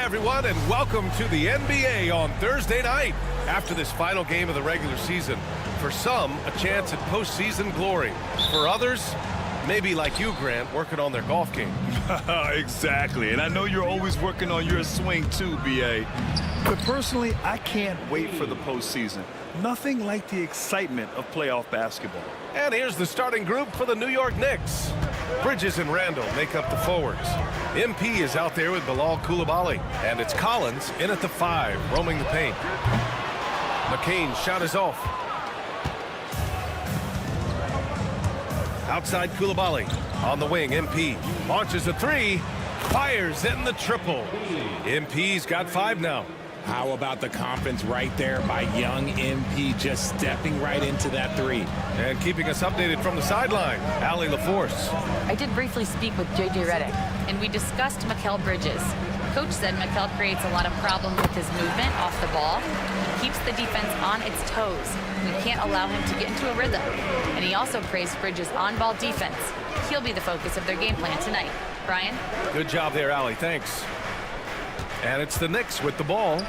everyone, and welcome to the NBA on Thursday night. After this final game of the regular season, for some, a chance at postseason glory. For others, maybe like you, Grant, working on their golf game. Exactly, and I know you're always working on your swing too, B.A. But personally, I can't wait for the postseason. Nothing like the excitement of playoff basketball. And here's the starting group for the New York Knicks. Bridges and Randall make up the forwards. MP is out there with Bilal Coulibaly. And it's Collins in at the 5, roaming the paint. McCain's shot is off. Outside Coulibaly. On the wing, MP launches a 3. Fires in the triple. MP's got 5 now. How about the confidence right there by young MP, just stepping right into that 3. And keeping us updated from the sideline, Allie LaForce. I did briefly speak with J.J. Redick, and we discussed Mikal Bridges. Coach said Mikal creates a lot of problems with his movement off the ball. He keeps the defense on its toes. We can't allow him to get into a rhythm. And he also praised Bridges' on-ball defense. He'll be the focus of their game plan tonight. Brian? Good job there, Allie. Thanks. And it's the Knicks with the ball.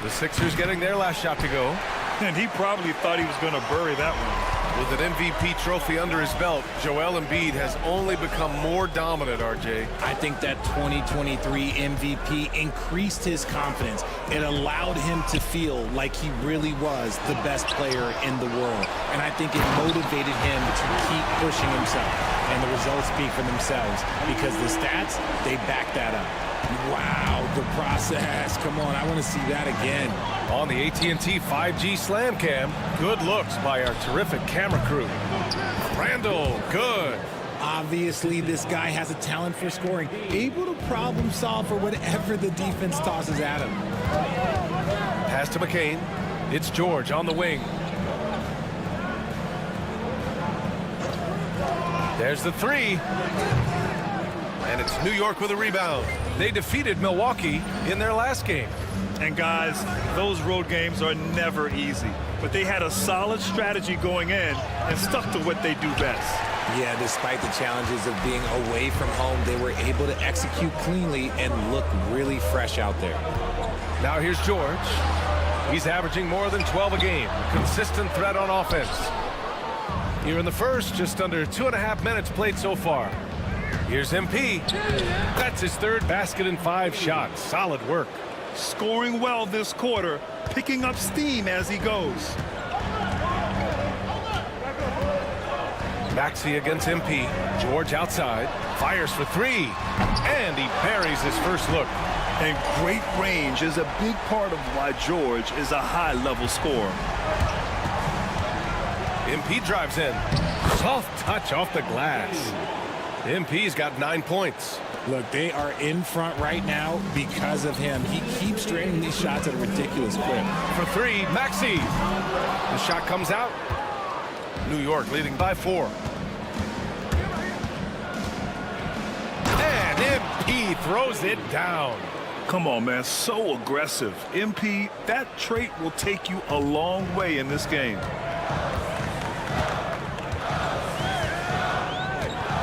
The Sixers getting their last shot to go. And he probably thought he was going to bury that one. With an MVP trophy under his belt, Joel Embiid has only become more dominant, RJ. I think that 2023 MVP increased his confidence. It allowed him to feel like he really was the best player in the world. And I think it motivated him to keep pushing himself. And the results speak for themselves because the stats, they back that up. Wow, the process. Come on, I want to see that again. On the AT&T 5G Slam Cam, good looks by our terrific camera crew. Randall, good. Obviously, this guy has a talent for scoring, able to problem solve for whatever the defense tosses at him. Pass to McCain. It's George on the wing. There's the 3. And it's New York with a rebound. They defeated Milwaukee in their last game. And guys, those road games are never easy. But they had a solid strategy going in and stuck to what they do best. Yeah, despite the challenges of being away from home, they were able to execute cleanly and look really fresh out there. Now here's George. He's averaging more than 12 a game. Consistent threat on offense. Here in the first, just under 2.5 minutes played so far. Here's MP. That's his 3rd basket in 5 shots. Solid work. Scoring well this quarter, picking up steam as he goes. Maxey against MP. George outside. Fires for 3. And he buries his first look. And great range is a big part of why George is a high-level scorer. MP drives in. Soft touch off the glass. MP's got 9 points. Look, they are in front right now because of him. He keeps draining these shots at a ridiculous clip. For 3, Maxey. The shot comes out. New York leading by 4. And MP throws it down. Come on, man, so aggressive. MP, that trait will take you a long way in this game.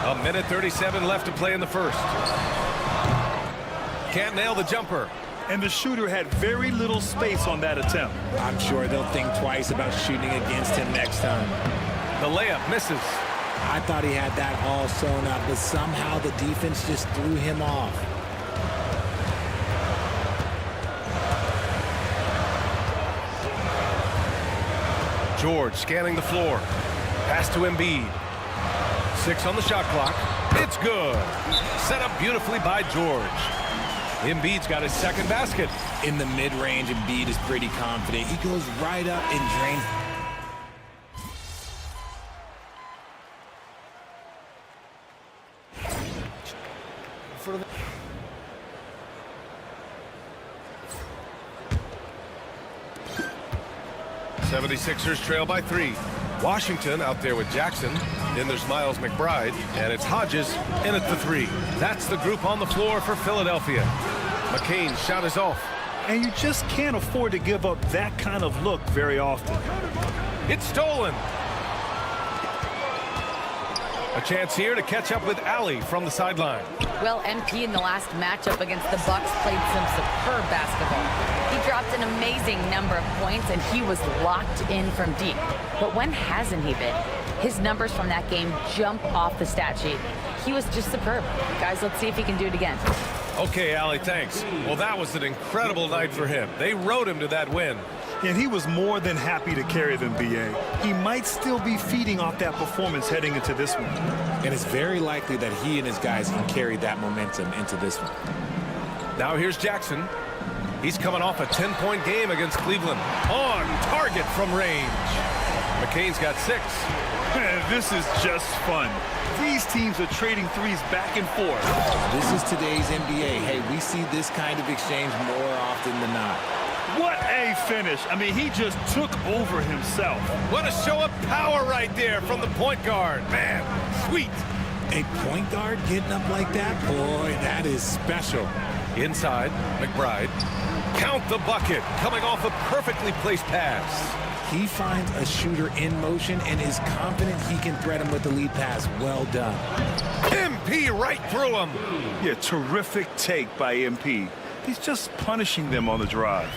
A minute 37 left to play in the first. Can't nail the jumper. And the shooter had very little space on that attempt. I'm sure they'll think twice about shooting against him next time. The layup misses. I thought he had that all sewn up, but somehow the defense just threw him off. George scanning the floor. Pass to Embiid. 6 on the shot clock. It's good. Set up beautifully by George. Embiid's got his 2nd basket. In the mid-range, Embiid is pretty confident. He goes right up and drains. For the 76ers trail by 3. Washington out there with Jackson. Then there's Miles McBride. And it's Hodges in at the 3. That's the group on the floor for Philadelphia. McCain's shot is off. And you just can't afford to give up that kind of look very often. It's stolen. A chance here to catch up with Allie from the sideline. Well, MP in the last matchup against the Bucks played some superb basketball. He dropped an amazing number of points, and he was locked in from deep. But when hasn't he been? His numbers from that game jump off the stat sheet. He was just superb. Guys, let's see if he can do it again. Okay, Allie, thanks. Well, that was an incredible night for him. They rode him to that win. And he was more than happy to carry them, B.A. He might still be feeding off that performance heading into this one. And it's very likely that he and his guys can carry that momentum into this one. Now here's Jackson. He's coming off a 10-point game against Cleveland. On target from range. McCain's got 6. This is just fun. These teams are trading threes back and forth. This is today's NBA. Hey, we see this kind of exchange more often than not. What a finish. I mean, he just took over himself. What a show of power right there from the point guard. Man, sweet. A point guard getting up like that? Boy, that is special. Inside, McBride. Count the bucket. Coming off a perfectly placed pass. He finds a shooter in motion and is confident he can thread him with the lead pass. Well done. MP right through him. Yeah, terrific take by MP. He's just punishing them on the drive.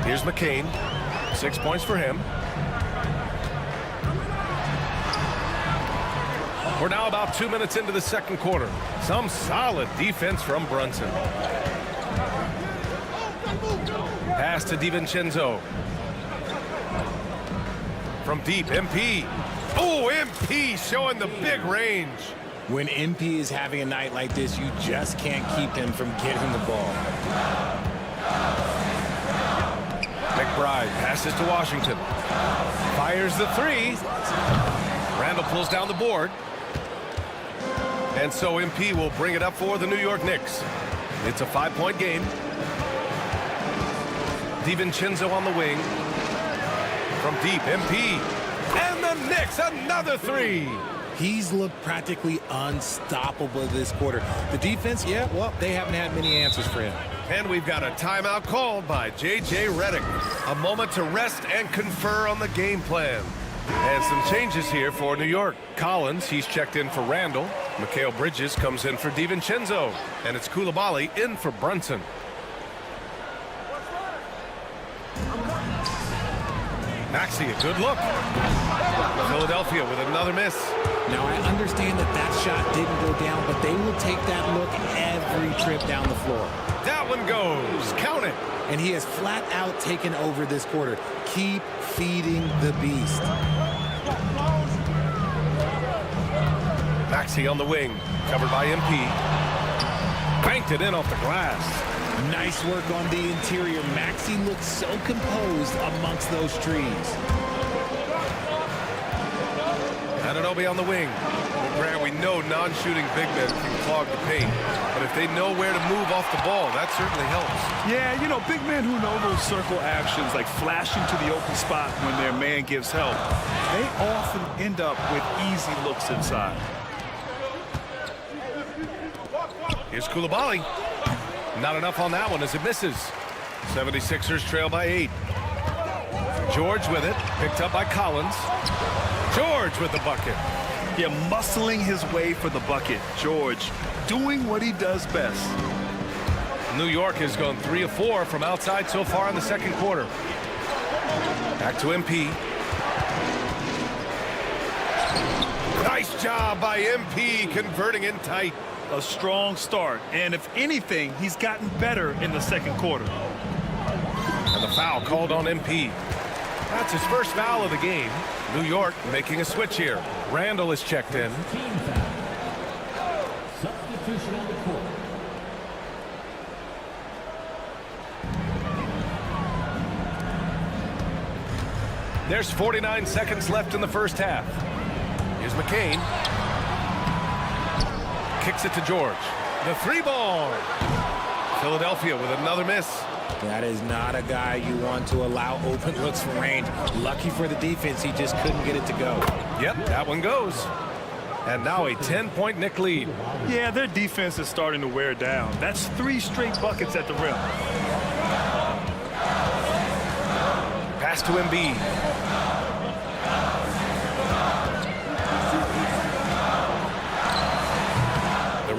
Here's McCain. 6 points for him. We're now about 2 minutes into the second quarter. Some solid defense from Brunson. Pass to DiVincenzo. From deep, MP. Oh, MP showing the big range. When MP is having a night like this, you just can't keep him from getting the ball. McBride passes to Washington. Fires the 3. Randall pulls down the board. And so MP will bring it up for the New York Knicks. It's a 5-point game. DiVincenzo on the wing. From deep, MP. And the Knicks, another 3. He's looked practically unstoppable this quarter. The defense, yeah, well, they haven't had many answers for him. And we've got a timeout called by J.J. Redick. A moment to rest and confer on the game plan. And some changes here for New York. Collins, he's checked in for Randall. Mikal Bridges comes in for DiVincenzo. And it's Coulibaly in for Brunson. Maxey, a good look. Philadelphia with another miss. Now, I understand that that shot didn't go down, but they will take that look every trip down the floor. That one goes. Count it. And he has flat out taken over this quarter. Keep feeding the beast. Maxey on the wing. Covered by MP. Banked it in off the glass. Nice work on the interior. Maxey looks so composed amongst those trees. Anunoby on the wing. Well, Grant, we know non-shooting big men can clog the paint. But if they know where to move off the ball, that certainly helps. Yeah, you know, big men who know those circle actions, like flashing to the open spot when their man gives help, they often end up with easy looks inside. Here's Coulibaly. Not enough on that one as it misses. 76ers trail by 8. George with it. Picked up by Collins. George with the bucket. Yeah, muscling his way for the bucket. George doing what he does best. New York has gone 3 of 4 from outside so far in the second quarter. Back to MP. Nice job by MP converting in tight. A strong start, and if anything, he's gotten better in the second quarter. And the foul called on MP. That's his first foul of the game. New York making a switch here. Randall is checked in. Substitution on the court. There's 49 seconds left in the first half. Here's McCain. Kicks it to George. The 3 ball. Philadelphia with another miss. That is not a guy you want to allow open looks from range. Lucky for the defense, he just couldn't get it to go. Yep, that one goes. And now a 10-point Knick lead. Yeah, their defense is starting to wear down. That's 3 straight buckets at the rim. Pass to Embiid.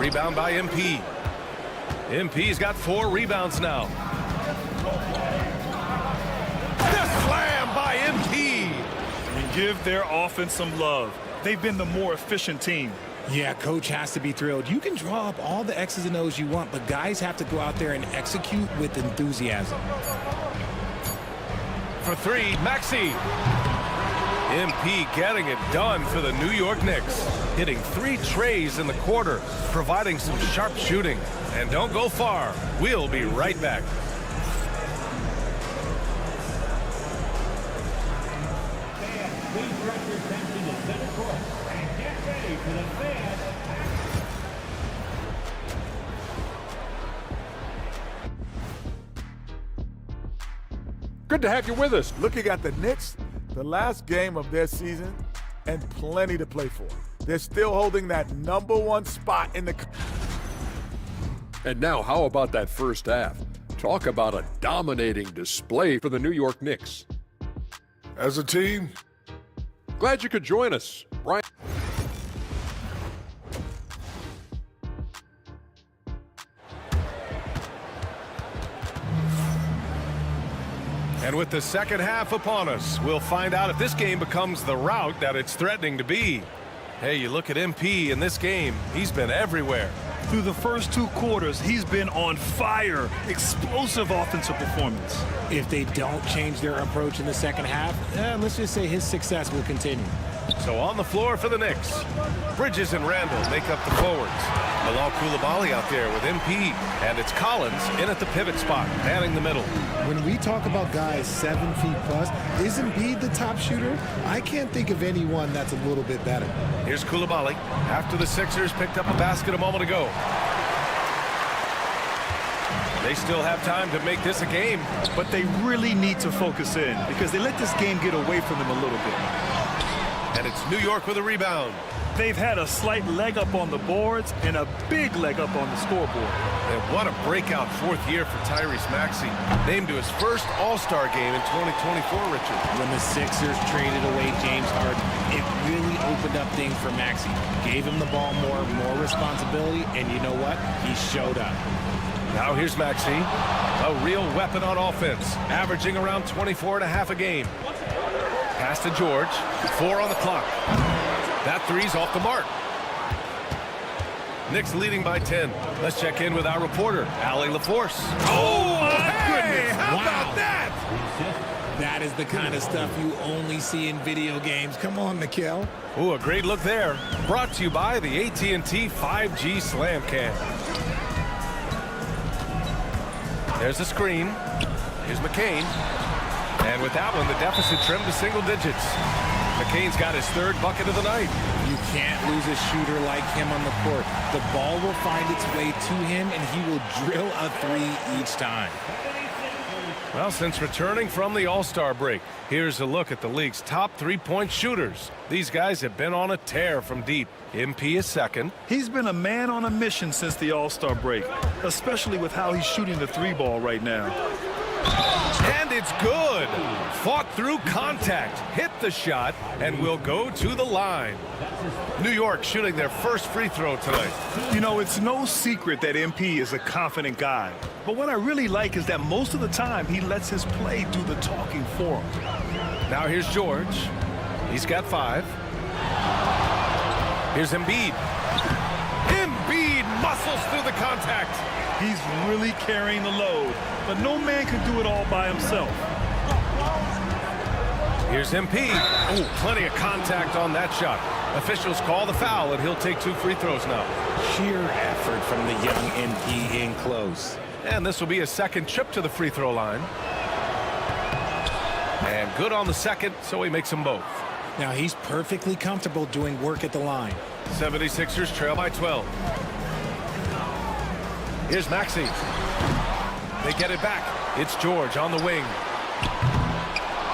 Rebound by MP. MP's got 4 rebounds now. The slam by MP. And give their offense some love. They've been the more efficient team. Yeah, coach has to be thrilled. You can draw up all the X's and O's you want, but guys have to go out there and execute with enthusiasm. For 3, Maxey. MP getting it done for the New York Knicks. Hitting 3 trays in the quarter, providing some sharp shooting. And don't go far. We'll be right back. Please direct your attention to center court and get ready for the fan. Good to have you with us. Looking at the Knicks, the last game of their season, and plenty to play for. They're still holding that #1 spot in the... And now, how about that first half? Talk about a dominating display for the New York Knicks. As a team, Glad you could join us, Brian. And with the second half upon us, we'll find out if this game becomes the rout that it's threatening to be. Hey, you look at MP in this game, he's been everywhere. Through the first 2 quarters, he's been on fire. Explosive offensive performance. If they don't change their approach in the second half, let's just say his success will continue. So on the floor for the Knicks, Bridges and Randall make up the forwards. Bilal Coulibaly out there with MP, and it's Collins in at the pivot spot, manning the middle. When we talk about guys 7 feet plus, is Embiid the top shooter? I can't think of anyone that's a little bit better. Here's Coulibaly after the Sixers picked up a basket a moment ago. They still have time to make this a game. But they really need to focus in because they let this game get away from them a little bit. And it's New York with a rebound. They've had a slight leg up on the boards and a big leg up on the scoreboard. And what a breakout 4th year for Tyrese Maxey. Named to his first All-Star game in 2024, Richard. When the Sixers traded away James Harden, it really opened up things for Maxey. Gave him the ball more responsibility, and you know what? He showed up. Now here's Maxey, a real weapon on offense, averaging around 24.5 a game. Pass to George, 4 on the clock. That 3's off the mark. Knicks leading by 10. Let's check in with our reporter, Allie LaForce. Oh, my goodness. How about that? That is the kind of stuff you only see in video games. Come on, Mikal. Ooh, a great look there. Brought to you by the AT&T 5G Slam Cam. There's the screen. Here's McCain. And with that one, the deficit trimmed to single digits. McCain's got his 3rd bucket of the night. You can't lose a shooter like him on the court. The ball will find its way to him, and he will drill a 3 each time. Well, since returning from the All-Star break, here's a look at the league's top 3-point shooters. These guys have been on a tear from deep. MP is 2nd. He's been a man on a mission since the All-Star break, especially with how he's shooting the 3 ball right now. And it's good. Fought through contact, hit the shot, and will go to the line. New York shooting their first free throw tonight. You know, it's no secret that MP is a confident guy. But what I really like is that most of the time he lets his play do the talking for him. Now here's George. He's got 5. Here's Embiid. Embiid muscles through the contact. He's really carrying the load, but no man can do it all by himself. Here's MP. Oh, plenty of contact on that shot. Officials call the foul, and he'll take 2 free throws now. Sheer effort from the young MP in close. And this will be a 2nd trip to the free throw line. And good on the 2nd, so he makes them both. Now he's perfectly comfortable doing work at the line. 76ers trail by 12. Here's Maxey. They get it back. It's George on the wing.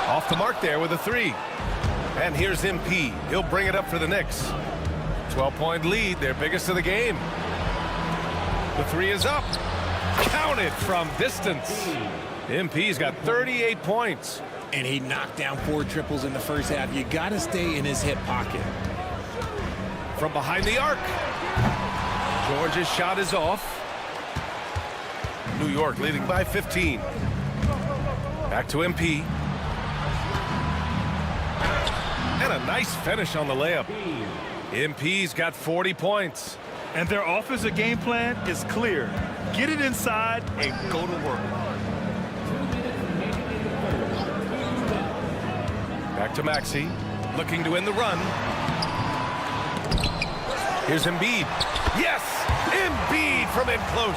Off the mark there with a 3. And here's MP. He'll bring it up for the Knicks. 12-point lead, their biggest of the game. The 3 is up. Counted from distance. MP's got 38 points. And he knocked down 4 triples in the first half. You got to stay in his hip pocket. From behind the arc. George's shot is off. New York leading by 15. Back to MP. And a nice finish on the layup. MP's got 40 points. And their offensive game plan is clear. Get it inside and go to work. Back to Maxey, looking to win the run. Here's Embiid. Yes! Embiid from in close.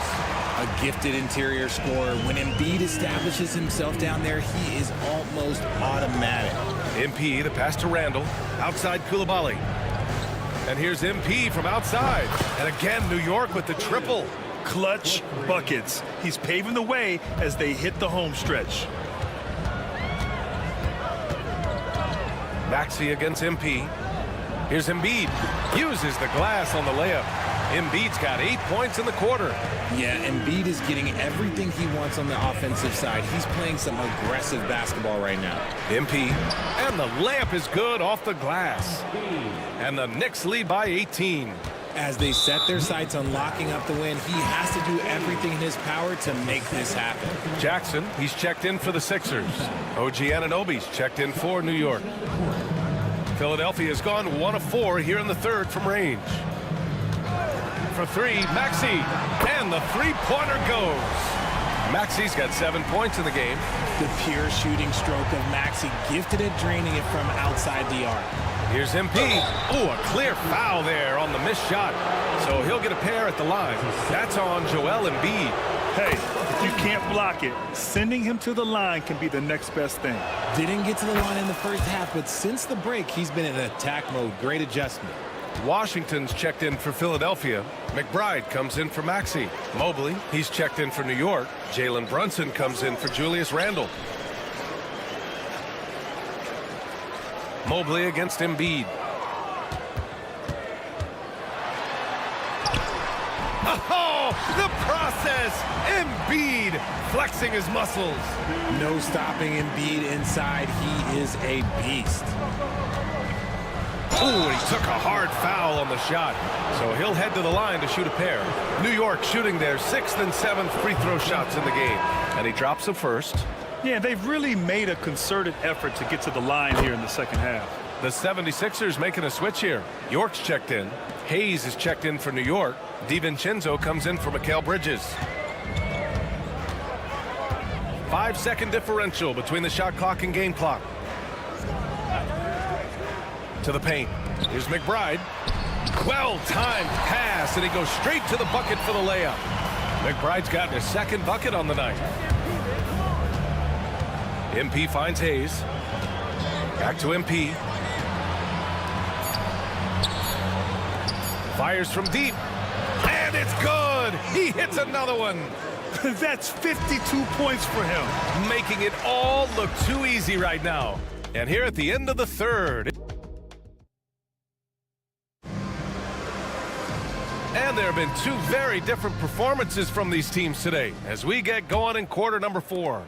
A gifted interior scorer. When Embiid establishes himself down there, he is almost automatic. MP, the pass to Randall. Outside Koulibaly. And here's MP from outside. And again, New York with the triple. Clutch buckets. He's paving the way as they hit the home stretch. Maxey against MP. Here's Embiid. Uses the glass on the layup. Embiid's got 8 points in the quarter. Yeah, Embiid is getting everything he wants on the offensive side. He's playing some aggressive basketball right now. MP. And the layup is good off the glass. And the Knicks lead by 18. As they set their sights on locking up the win, he has to do everything in his power to make this happen. Jackson, he's checked in for the Sixers. OG Anunoby's checked in for New York. Philadelphia has gone 1 of 4 here in the third from range. For three, Maxey. And the three-pointer goes. Maxey's got 7 points in the game. The pure shooting stroke of Maxey, gifted at draining it from outside the arc. Here's MP. Oh, a clear foul there on the missed shot. So he'll get a pair at the line. That's on Joel Embiid. Hey, if you can't block it, sending him to the line can be the next best thing. Didn't get to the line in the first half, but since the break, he's been in attack mode. Great adjustment. Washington's checked in for Philadelphia. McBride comes in for Maxey. Mobley, he's checked in for New York. Jalen Brunson comes in for Julius Randle. Mobley against Embiid. Oh, the process! Embiid flexing his muscles. No stopping Embiid inside. He is a beast. Oh, he took a hard foul on the shot. So he'll head to the line to shoot a pair. New York shooting their 6th and 7th free throw shots in the game. And he drops the first. Yeah, they've really made a concerted effort to get to the line here in the second half. The 76ers making a switch here. York's checked in. Hayes is checked in for New York. DiVincenzo comes in for Mikal Bridges. 5-second differential between the shot clock and game clock. To the paint. Here's McBride. Well-timed pass, and he goes straight to the bucket for the layup. McBride's gotten his second bucket on the night. MP finds Hayes. Back to MP. Fires from deep. And it's good! He hits another one. That's 52 points for him. Making it all look too easy right now. And here at the end of the third. And there have been two very different performances from these teams today as we get going in quarter number 4.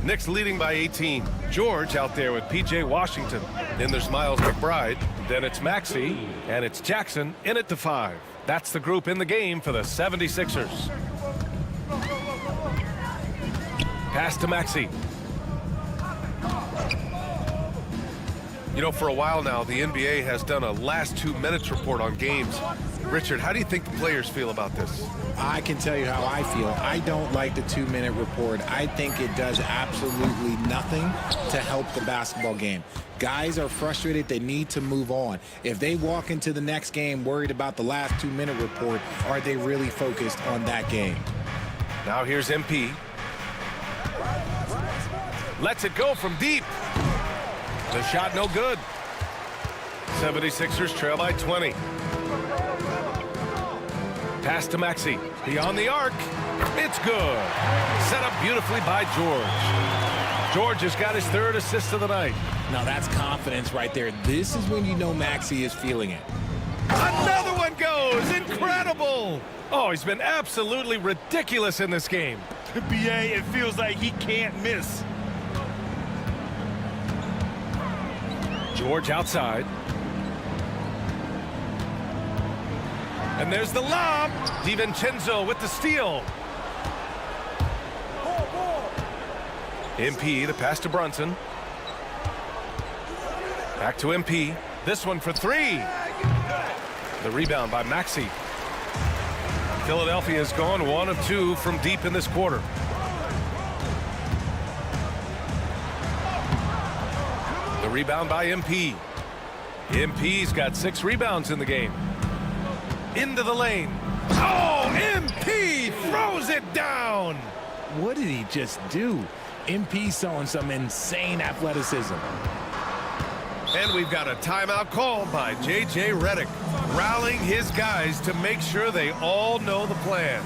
Knicks leading by 18. George out there with P.J. Washington. Then there's Miles McBride. Then it's Maxey. And it's Jackson in at the 5. That's the group in the game for the 76ers. Pass to Maxey. You know, for a while now, the NBA has done a last 2 minutes report on games. Richard, how do you think the players feel about this? I can tell you how I feel. I don't like the 2-minute report. I think it does absolutely nothing to help the basketball game. Guys are frustrated. They need to move on. If they walk into the next game worried about the last 2-minute report, are they really focused on that game? Now here's MP. Lets it go from deep. The shot no good. 76ers trail by 20. Pass to Maxey. Beyond the arc. It's good. Set up beautifully by George. George has got his 3rd assist of the night. Now that's confidence right there. This is when you know Maxey is feeling it. Another one goes. Incredible. Oh, he's been absolutely ridiculous in this game. B.A., it feels like he can't miss. George outside. And there's the lob. DiVincenzo with the steal. MP, the pass to Brunson. Back to MP. This one for three. The rebound by Maxey. Philadelphia has gone 1 of 2 from deep in this quarter. The rebound by MP. MP's got 6 rebounds in the game. Into the lane. Oh, MP throws it down. What did he just do? MP showing some insane athleticism. And we've got a timeout called by J.J. Redick, rallying his guys to make sure they all know the plan.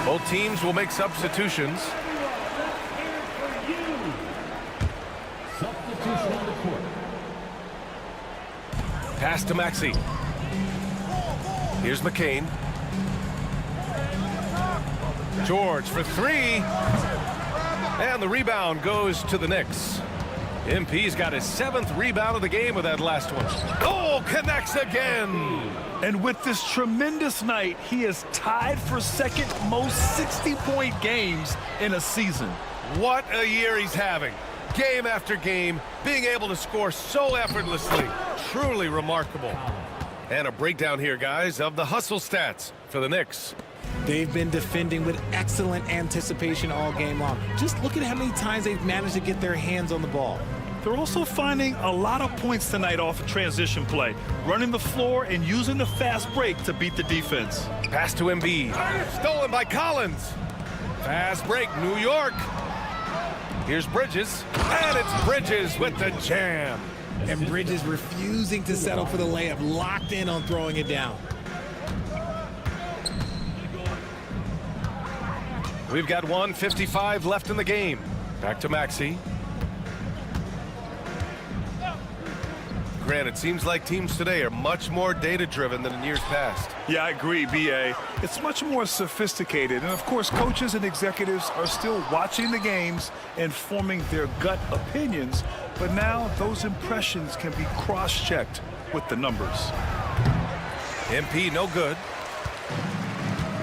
Both teams will make substitutions. Substitution on the court. Pass to Maxey. Here's McCain. George for three. And the rebound goes to the Knicks. MP's got his 7th rebound of the game with that last one. Oh, connects again. And with this tremendous night, he is tied for 2nd most 60-point games in a season. What a year he's having. Game after game, being able to score so effortlessly. Truly remarkable. And a breakdown here, guys, of the hustle stats for the Knicks. They've been defending with excellent anticipation all game long. Just look at how many times they've managed to get their hands on the ball. They're also finding a lot of points tonight off of transition play, running the floor and using the fast break to beat the defense. Pass to Embiid. Stolen by Collins. Fast break, New York. Here's Bridges. And it's Bridges with the jam. And Bridges refusing to settle for the layup, locked in on throwing it down. We've got 1:55 left in the game. Back to Maxey. Grant, it seems like teams today are much more data-driven than in years past. Yeah, I agree, B.A. It's much more sophisticated. And, of course, coaches and executives are still watching the games and forming their gut opinions. But now those impressions can be cross-checked with the numbers. MP no good.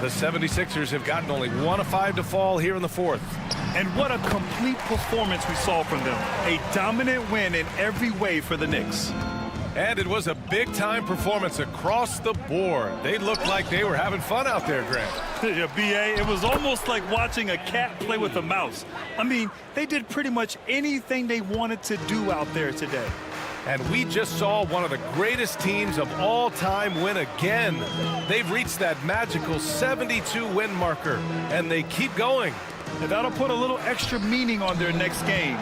The 76ers have gotten only 1 of 5 to fall here in the 4th. And what a complete performance we saw from them. A dominant win in every way for the Knicks. And it was a big-time performance across the board. They looked like they were having fun out there, Grant. Yeah, B.A., it was almost like watching a cat play with a mouse. I mean, they did pretty much anything they wanted to do out there today. And we just saw one of the greatest teams of all time win again. They've reached that magical 72-win marker, and they keep going. And that'll put a little extra meaning on their next game.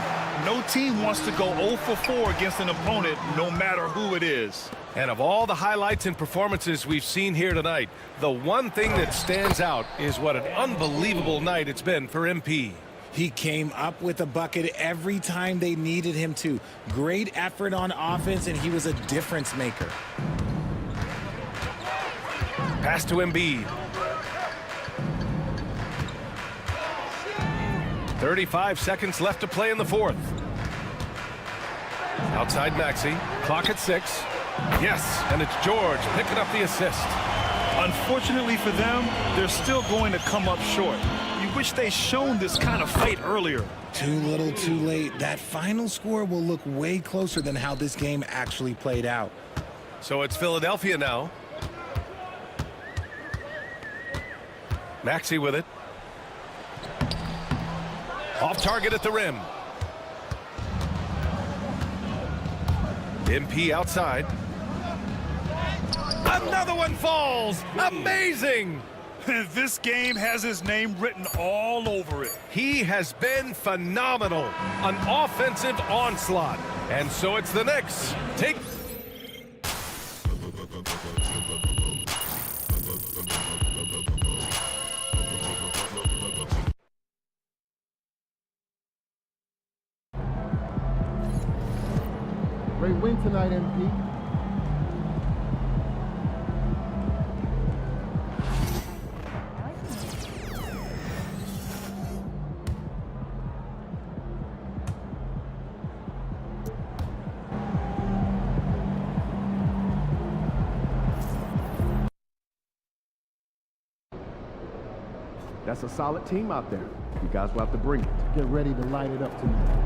No team wants to go 0 for 4 against an opponent, no matter who it is. And of all the highlights and performances we've seen here tonight, the one thing that stands out is what an unbelievable night it's been for MP. He came up with a bucket every time they needed him to. Great effort on offense, and he was a difference maker. Pass to Embiid. 35 seconds left to play in the 4th. Outside Maxey. Clock at 6. Yes, and it's George picking up the assist. Unfortunately for them, they're still going to come up short. You wish they'd shown this kind of fight earlier. Too little, too late. That final score will look way closer than how this game actually played out. So it's Philadelphia now. Maxey with it. Off target at the rim. MP outside. Another one falls. Amazing. This game has his name written all over it. He has been phenomenal. An offensive onslaught. And so it's the Knicks. Take. Great win tonight, MP. That's a solid team out there. You guys will have to bring it. Get ready to light it up tonight.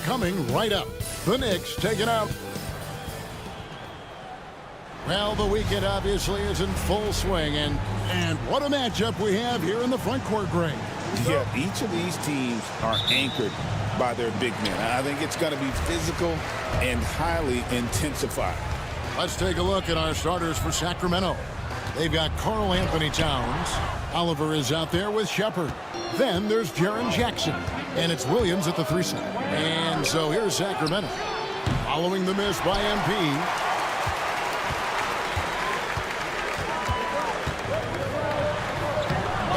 Coming right up, the Knicks taking out. Well, the weekend obviously is in full swing, and what a matchup we have here in the front court, Greg. Yeah, each of these teams are anchored by their big men. I think it's going to be physical and highly intensified. Let's take a look at our starters for Sacramento. They've got Karl Anthony Towns. Oliver is out there with Shepard. Then there's Jaren Jackson. And it's Williams at the 3 slot. And so here's Sacramento. Following the miss by MP.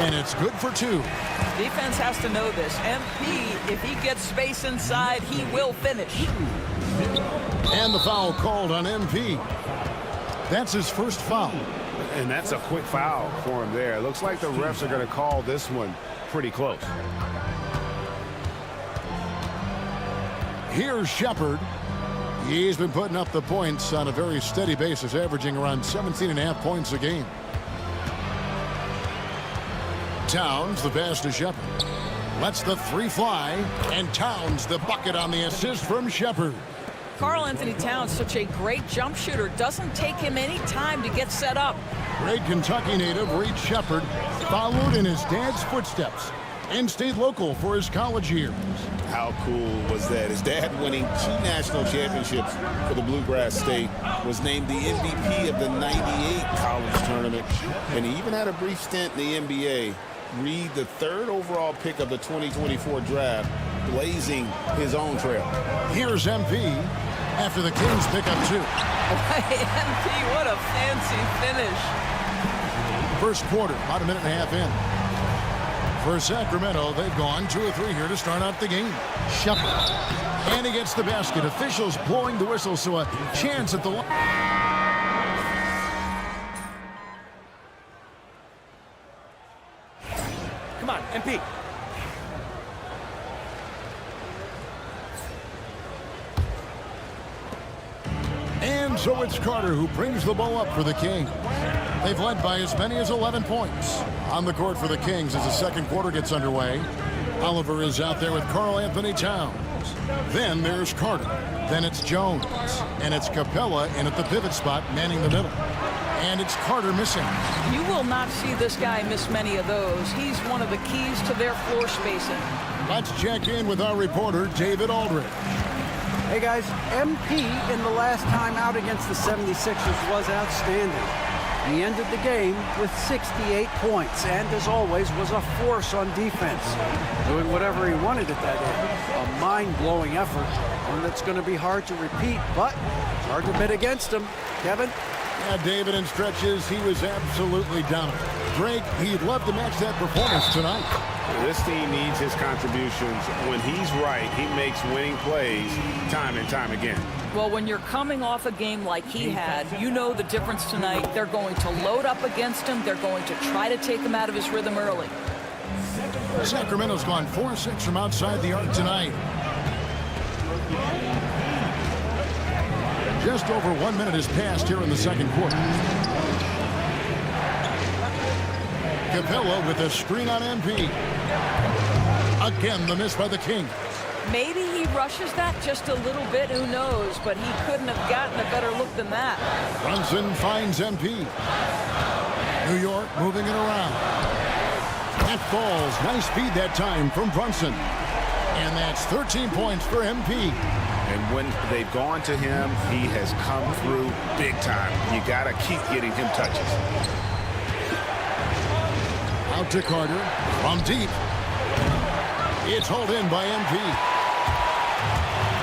And it's good for 2. Defense has to know this. MP, if he gets space inside, he will finish. And the foul called on MP. That's his first foul. And that's a quick foul for him there. It looks like the refs are going to call this one pretty close. Here's Shepard. He's been putting up the points on a very steady basis, averaging around 17.5 points a game. Towns, the pass to Shepard. Lets the 3 fly, and Towns the bucket on the assist from Shepard. Karl Anthony Towns, such a great jump shooter, doesn't take him any time to get set up. Great Kentucky native Reed Shepard followed in his dad's footsteps and stayed local for his college years. How cool was that? His dad, winning 2 national championships for the Bluegrass State, was named the MVP of the '98 college tournament, and he even had a brief stint in the NBA. Reed, the 3rd overall pick of the 2024 draft, blazing his own trail. Here's MP after the Kings pick up 2. MP, what a fancy finish. First quarter, about a minute and a half in. For Sacramento, they've gone 2 of 3 here to start out the game. Shepard. And he gets the basket. Officials blowing the whistle, so a chance at the line. Come on, MP. And so it's Carter who brings the ball up for the Kings. They've led by as many as 11 points. On the court for the Kings as the second quarter gets underway. Oliver is out there with Karl Anthony Towns. Then there's Carter. Then it's Jones. And it's Capella in at the pivot spot, manning the middle. And it's Carter missing. You will not see this guy miss many of those. He's one of the keys to their floor spacing. Let's check in with our reporter, David Aldridge. Hey guys, MP in the last time out against the 76ers was outstanding. He ended the game with 68 points and, as always, was a force on defense, doing whatever he wanted at that end. A mind-blowing effort, one that's going to be hard to repeat, but it's hard to bet against him. Kevin? Yeah, David, in stretches, he was absolutely dominant. Greg, he'd love to match that performance tonight. This team needs his contributions. When he's right, he makes winning plays time and time again. Well, when you're coming off a game like he had, you know the difference tonight. They're going to load up against him. They're going to try to take him out of his rhythm early. Sacramento's gone 4-6 from outside the arc tonight. Just over 1 minute has passed here in the second quarter. Capella with a screen on MP. Again, the miss by the King. Maybe he rushes that just a little bit, who knows, but he couldn't have gotten a better look than that. Brunson finds MP. New York moving it around. That falls. Nice speed that time from Brunson. And that's 13 points for MP. And when they've gone to him, he has come through big time. You got to keep getting him touches. Out to Carter from deep. It's hauled in by MP.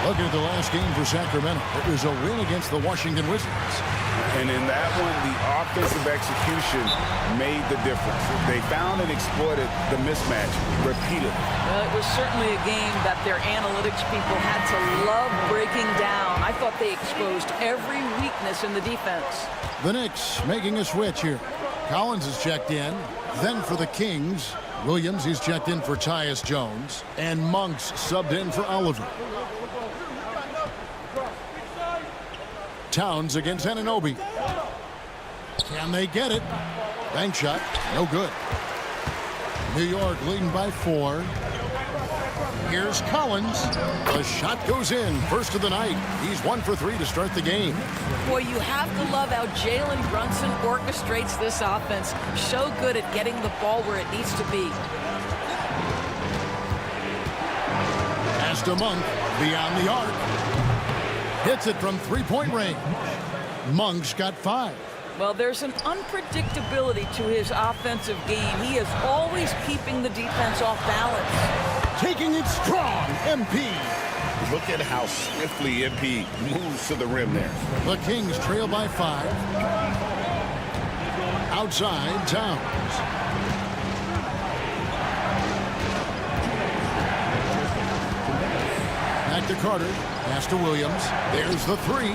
Looking at the last game for Sacramento, it was a win against the Washington Wizards. And in that one, the offensive execution made the difference. They found and exploited the mismatch repeatedly. Well, it was certainly a game that their analytics people had to love breaking down. I thought they exposed every weakness in the defense. The Knicks making a switch here. Collins is checked in. Then for the Kings, Williams, he's checked in for Tyus Jones. And Monk's subbed in for Oliver. Towns against Anunoby. Can they get it? Bank shot, no good. New York leading by 4. Here's Collins. The shot goes in. First of the night. He's 1 for 3 to start the game. Boy, you have to love how Jalen Brunson orchestrates this offense. So good at getting the ball where it needs to be. Pass to Monk. Beyond the arc. Hits it from three-point range. Monk's got 5. Well, there's an unpredictability to his offensive game. He is always keeping the defense off balance. Taking it strong, MP. Look at how swiftly MP moves to the rim there. The Kings trail by 5. Outside, Towns. Back to Carter. Pass to Williams. There's the 3.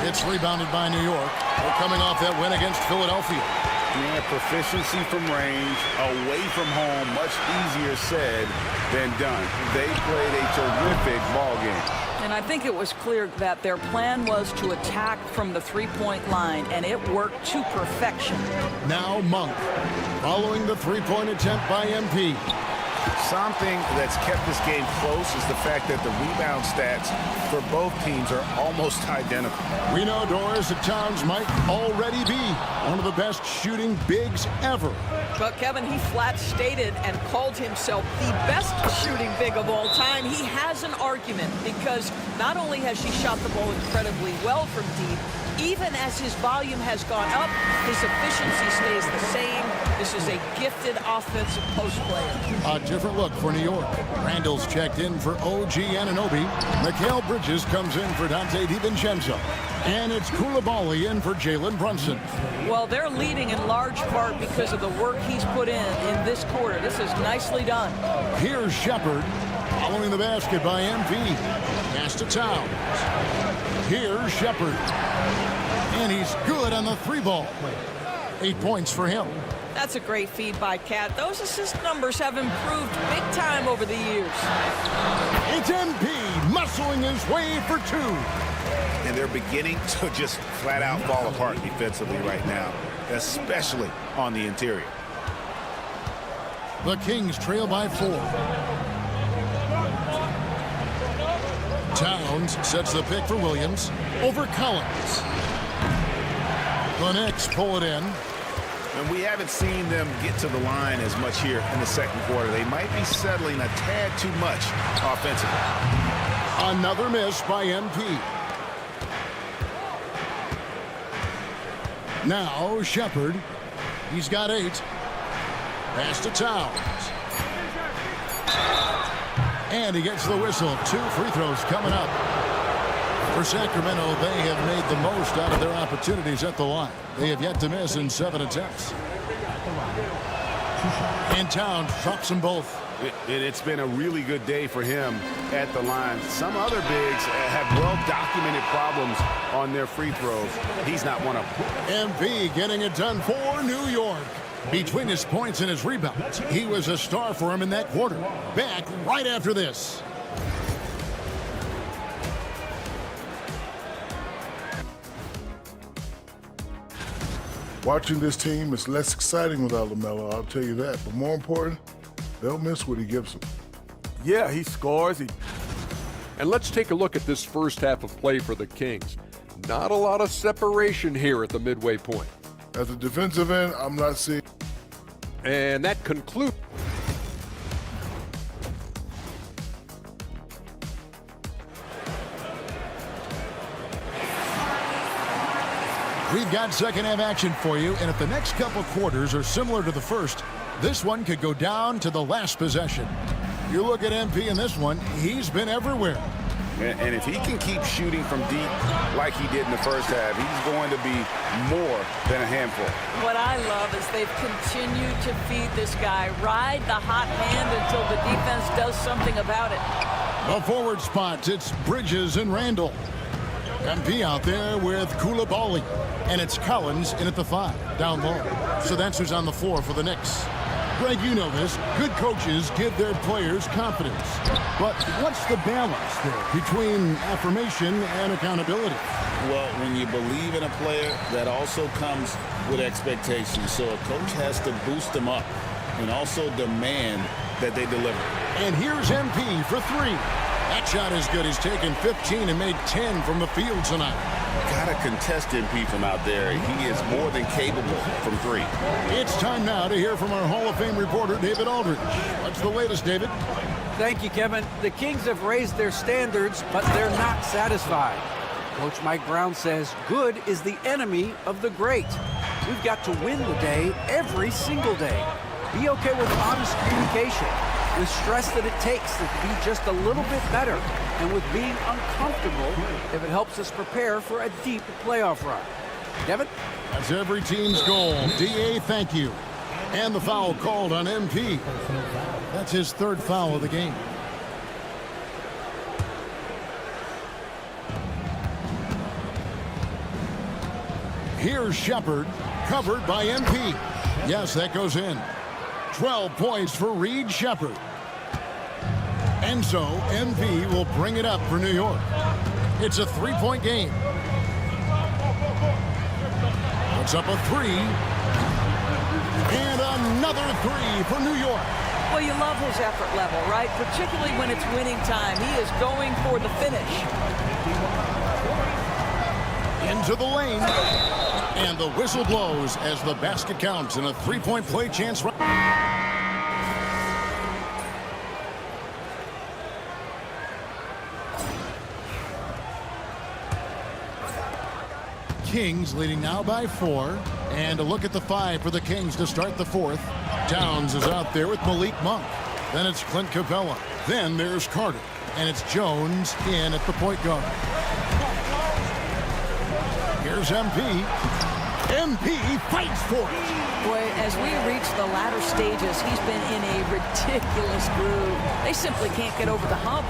It's rebounded by New York. They're coming off that win against Philadelphia. Man, proficiency from range, away from home, much easier said than done. They played a terrific ball game. And I think it was clear that their plan was to attack from the three-point line, and it worked to perfection. Now Monk, following the three-point attempt by MP. Something that's kept this game close is the fact that the rebound stats for both teams are almost identical. We know, Doris, that Towns might already be one of the best shooting bigs ever. But Kevin, he flat stated and called himself the best shooting big of all time. He has an argument because not only has he shot the ball incredibly well from deep, even as his volume has gone up, his efficiency stays the same. This is a gifted offensive post player. A different look for New York. Randall's checked in for OG Anunoby. Mikal Bridges comes in for Dante DiVincenzo. And it's Koulibaly in for Jalen Brunson. Well, they're leading in large part because of the work he's put in this quarter. This is nicely done. Here's Shepard following the basket by MP. Pass to Towns. Here's Shepard. And he's good on the 3-ball. 8 points for him. That's a great feed by Cat. Those assist numbers have improved big time over the years. It's MP muscling his way for 2. And they're beginning to just flat out fall apart defensively right now, especially on the interior. The Kings trail by 4. Towns sets the pick for Williams over Collins. The Knicks pull it in. And we haven't seen them get to the line as much here in the second quarter. They might be settling a tad too much offensively. Another miss by MP. Now Shepard. He's got 8. Pass to Towns. And he gets the whistle. 2 free throws coming up. For Sacramento, they have made the most out of their opportunities at the line. They have yet to miss in 7 attempts. And Towns drops them both. It's been a really good day for him at the line. Some other bigs have well-documented problems on their free throws. He's not one of them. MP getting it done for New York. Between his points and his rebounds, he was a star for him in that quarter. Back right after this. Watching this team is less exciting without LaMelo, I'll tell you that. But more important, they'll miss what he gives them. Yeah, he scores. And let's take a look at this first half of play for the Kings. Not a lot of separation here at the midway point. At the defensive end, I'm not seeing. And that concludes. We've got second half action for you, and if the next couple quarters are similar to the first, this one could go down to the last possession. You look at MP in this one, he's been everywhere. And if he can keep shooting from deep like he did in the first half, he's going to be more than a handful. What I love is they've continued to feed this guy, ride the hot hand until the defense does something about it. The forward spots, it's Bridges and Randall. MP out there with Koulibaly. And it's Collins in at the 5, down low. So that's who's on the floor for the Knicks. Greg, you know this. Good coaches give their players confidence. But what's the balance there between affirmation and accountability? Well, when you believe in a player, that also comes with expectations. So a coach has to boost them up and also demand that they deliver. And here's MP for 3. That shot is good. He's taken 15 and made 10 from the field tonight. Gotta contest MP from out there. He is more than capable from 3. It's time now to hear from our Hall of Fame reporter, David Aldridge. What's the latest, David? Thank you, Kevin. The Kings have raised their standards, but they're not satisfied. Coach Mike Brown says good is the enemy of the great. We've got to win the day every single day. Be okay with honest communication, with stress that it takes to be just a little bit better, and with being uncomfortable if it helps us prepare for a deep playoff run. Kevin? That's every team's goal. DA, thank you. And the foul called on MP. That's his 3rd foul of the game. Here's Shepard, covered by MP. Yes, that goes in. 12 points for Reed Shepard. And so MP will bring it up for New York. It's a 3-point game. Puts up a 3. And another 3 for New York. Well, you love his effort level, right? Particularly when it's winning time. He is going for the finish. Into the lane. And the whistle blows as the basket counts and a 3-point play chance. Kings leading now by 4. And a look at the 5 for the Kings to start the 4th. Downs is out there with Malik Monk. Then it's Clint Capella. Then there's Carter. And it's Jones in at the point guard. Here's MP. MP fights for it. Boy, as we reach the latter stages, he's been in a ridiculous groove. They simply can't get over the hump.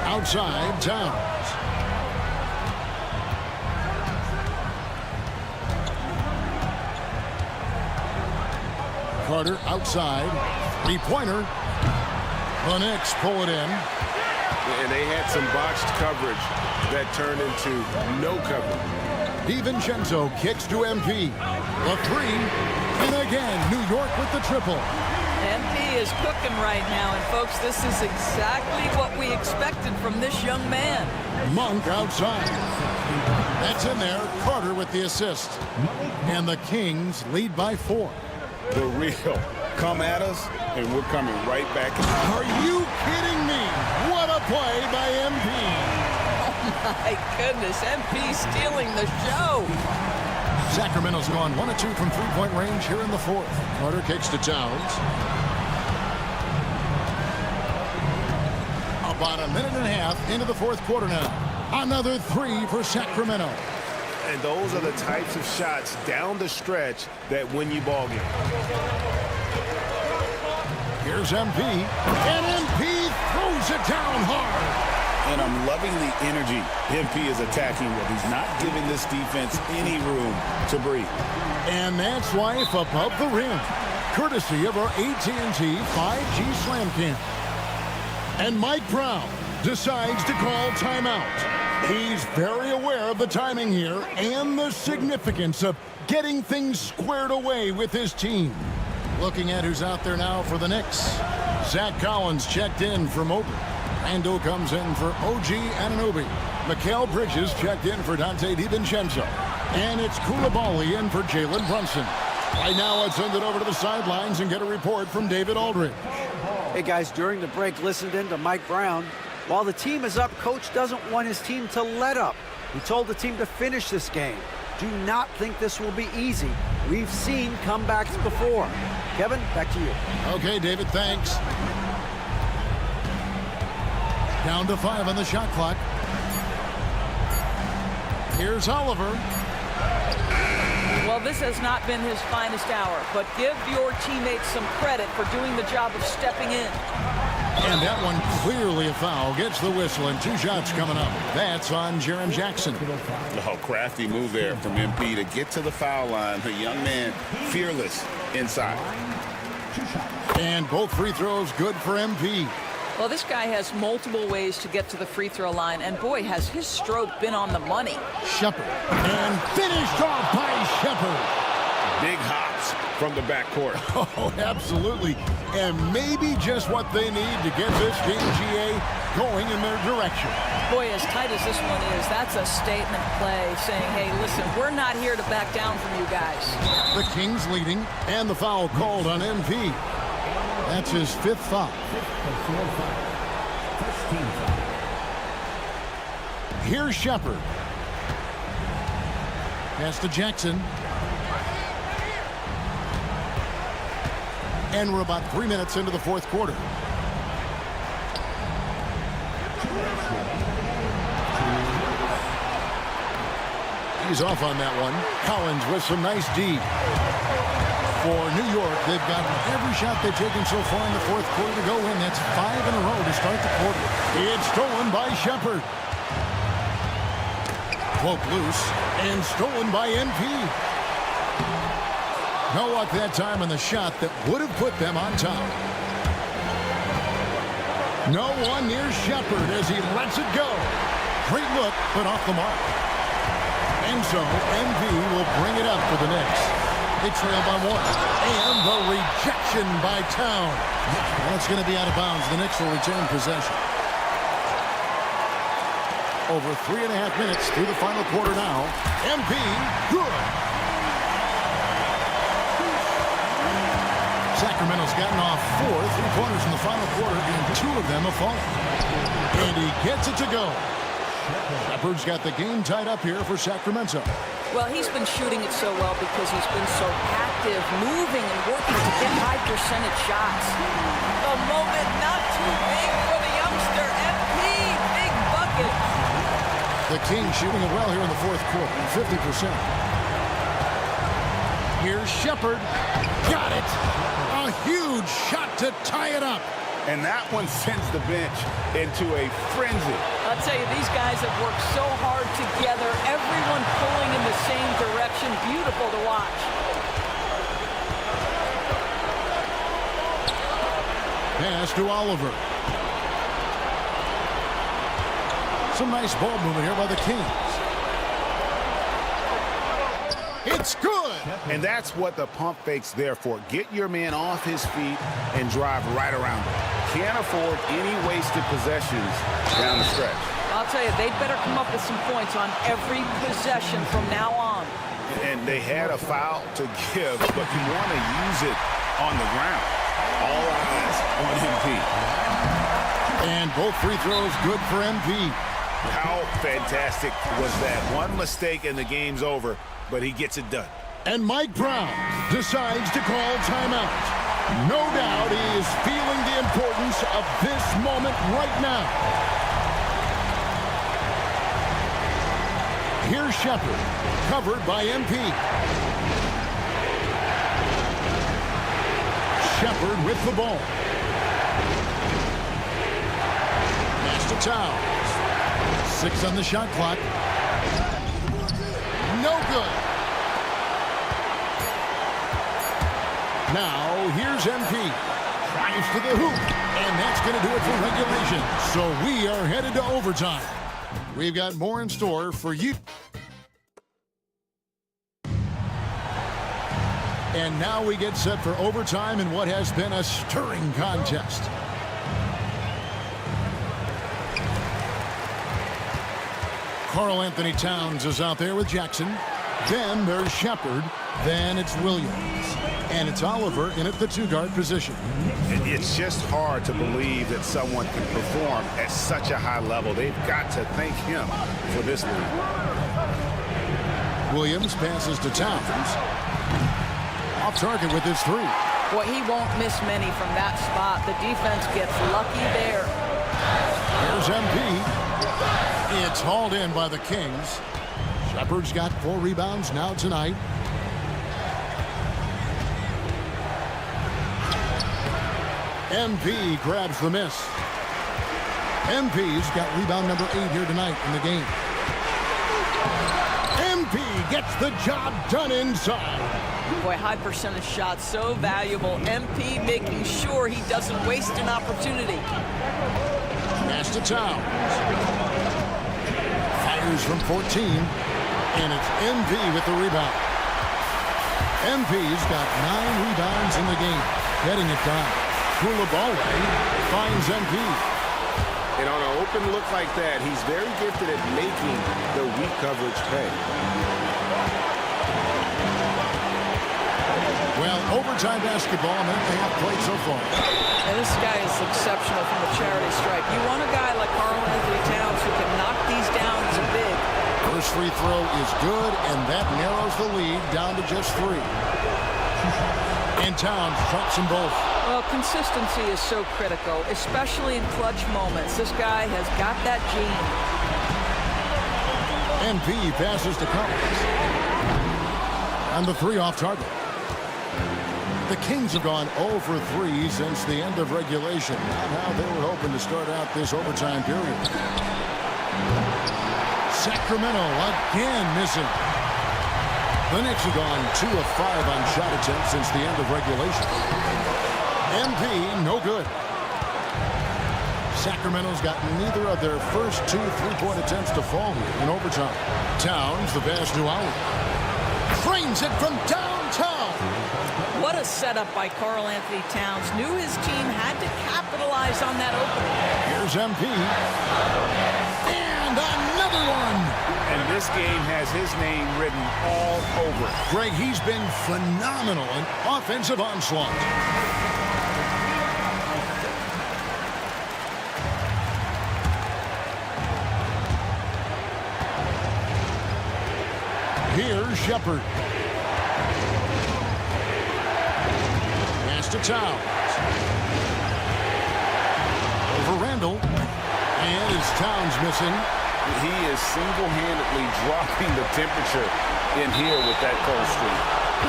Outside, Downs. Carter outside. 3-pointer. The Knicks pull it in. And they had some botched coverage that turned into no coverage. DiVincenzo kicks to MP. The 3. And again, New York with the triple. MP is cooking right now. And, folks, this is exactly what we expected from this young man. Monk outside. That's in there. Carter with the assist. And the Kings lead by 4. The real come at us, and we're coming right back. Are you kidding me? What a play by MP. Oh, my goodness. MP stealing the show. Sacramento's gone 1 of 2 from 3-point range here in the 4th. Carter kicks to Towns. About a minute and a half into the 4th quarter now. Another 3 for Sacramento. And those are the types of shots down the stretch that win you ball games. Here's MP. And MP throws it down hard. And I'm loving the energy MP is attacking with. He's not giving this defense any room to breathe. And that's life above the rim. Courtesy of our AT&T 5G Slam Cam. And Mike Brown decides to call timeout. He's very aware of the timing here and the significance of getting things squared away with his team. Looking at who's out there now for the Knicks. Zach Collins checked in for Mobley. Randall comes in for OG Anunoby. Mikal Bridges checked in for Dante DiVincenzo. And it's Koulibaly in for Jalen Brunson. Right now, let's send it over to the sidelines and get a report from David Aldridge. Hey, guys, during the break, listened in to Mike Brown. While the team is up, Coach doesn't want his team to let up. He told the team to finish this game. Do not think this will be easy. We've seen comebacks before. Kevin, back to you. Okay, David, thanks. Down to 5 on the shot clock. Here's Oliver. Well, this has not been his finest hour, but give your teammates some credit for doing the job of stepping in. And that one clearly a foul. Gets the whistle, and 2 shots coming up. That's on Jaren Jackson. Oh, crafty move there from MP to get to the foul line. The young man, fearless inside. And both free throws good for MP. Well, this guy has multiple ways to get to the free throw line, and boy, has his stroke been on the money. Shepard, and finished off by Shepard. Big hops from the backcourt. Oh, absolutely. And maybe just what they need to get this game, GA, going in their direction. Boy, as tight as this one is, that's a statement play saying, hey, listen, we're not here to back down from you guys. The Kings leading, and the foul called on MP. That's his 5th foul. Here's Shepard. Pass to Jackson. And we're about 3 minutes into the 4th quarter. He's off on that one. Collins with some nice D. For New York, they've gotten every shot they've taken so far in the 4th quarter to go in. That's 5 in a row to start the quarter. It's stolen by Shepard. Cloak loose and stolen by NP. No luck that time on the shot that would have put them on top. No one near Shepard as he lets it go. Great look, but off the mark. And so NP will bring it up for the Knicks. They trail by 1. And the rejection by Town. Well, it's going to be out of bounds. The Knicks will retain possession. Over 3.5 minutes through the final quarter now. MP, good. Sacramento's gotten off 4 3-pointers in the final quarter, and 2 of them have fallen. And he gets it to go. Shepard's got the game tied up here for Sacramento. Well, he's been shooting it so well because he's been so active, moving and working to get high percentage shots. The moment not too big for the youngster. MP, big bucket. The Kings shooting it well here in the 4th quarter, 50%. Here's Shepard. Got it. A huge shot to tie it up. And that one sends the bench into a frenzy. I'll tell you, these guys have worked so hard together. Everyone pulling in the same direction. Beautiful to watch. Pass to Oliver. Some nice ball movement here by the Kings. It's good. And that's what the pump fake's there for. Get your man off his feet and drive right around him. Can't afford any wasted possessions down the stretch. I'll tell you, they'd better come up with some points on every possession from now on. And they had a foul to give, but you want to use it on the ground. All eyes on MP. And both free throws good for MP. How fantastic was that? One mistake and the game's over, but he gets it done. And Mike Brown decides to call timeout. No doubt he is feeling the importance of this moment right now. Here's Shepard, covered by MP. Shepard with the ball. Pass to Towns. 6 on the shot clock. No good. Now, here's MP. Drives to the hoop. And that's going to do it for regulation. So we are headed to overtime. We've got more in store for you. And now we get set for overtime in what has been a stirring contest. Karl Anthony Towns is out there with Jackson. Then there's Shepard. Then it's Williams. And it's Oliver in at the 2-guard position. It's just hard to believe that someone can perform at such a high level. They've got to thank him for this lead. Williams passes to Towns. Off target with his 3. Boy, he won't miss many from that spot. The defense gets lucky there. Here's MP. It's hauled in by the Kings. Shepard's got 4 rebounds now tonight. MP grabs the miss. MP's got rebound number 8 here tonight in the game. MP gets the job done inside. Boy, high percentage shots, so valuable. MP making sure he doesn't waste an opportunity. Pass to Towns. Fires from 14, and it's MP with the rebound. MP's got 9 rebounds in the game, getting it done. Koulibaly finds MP. And on an open look like that, he's very gifted at making the weak coverage pay. Well, overtime basketball, and they have played so far. And this guy is exceptional from the charity stripe. You want a guy like Karl-Anthony Towns who can knock these down as a big. First free throw is good, and that narrows the lead down to just 3. And Towns drops them both. Well, consistency is so critical, especially in clutch moments. This guy has got that gene. MP passes to Collins. And the 3 off target. The Kings have gone 0 for 3 since the end of regulation. Not how they were hoping to start out this overtime period. Sacramento again missing. The Knicks have gone 2 of 5 on shot attempts since the end of regulation. MP, no good. Sacramento's got neither of their first 2 3-point attempts to fall here in overtime. Towns, the pass to Allen. Frames it from downtown. What a setup by Karl-Anthony Towns. Knew his team had to capitalize on that opening. Here's MP. And another one. And this game has his name written all over it. Greg, he's been phenomenal in offensive onslaught. Here's Shepard. Pass to Towns. Over Randall. And it's Towns missing. He is single-handedly dropping the temperature in here with that cold streak.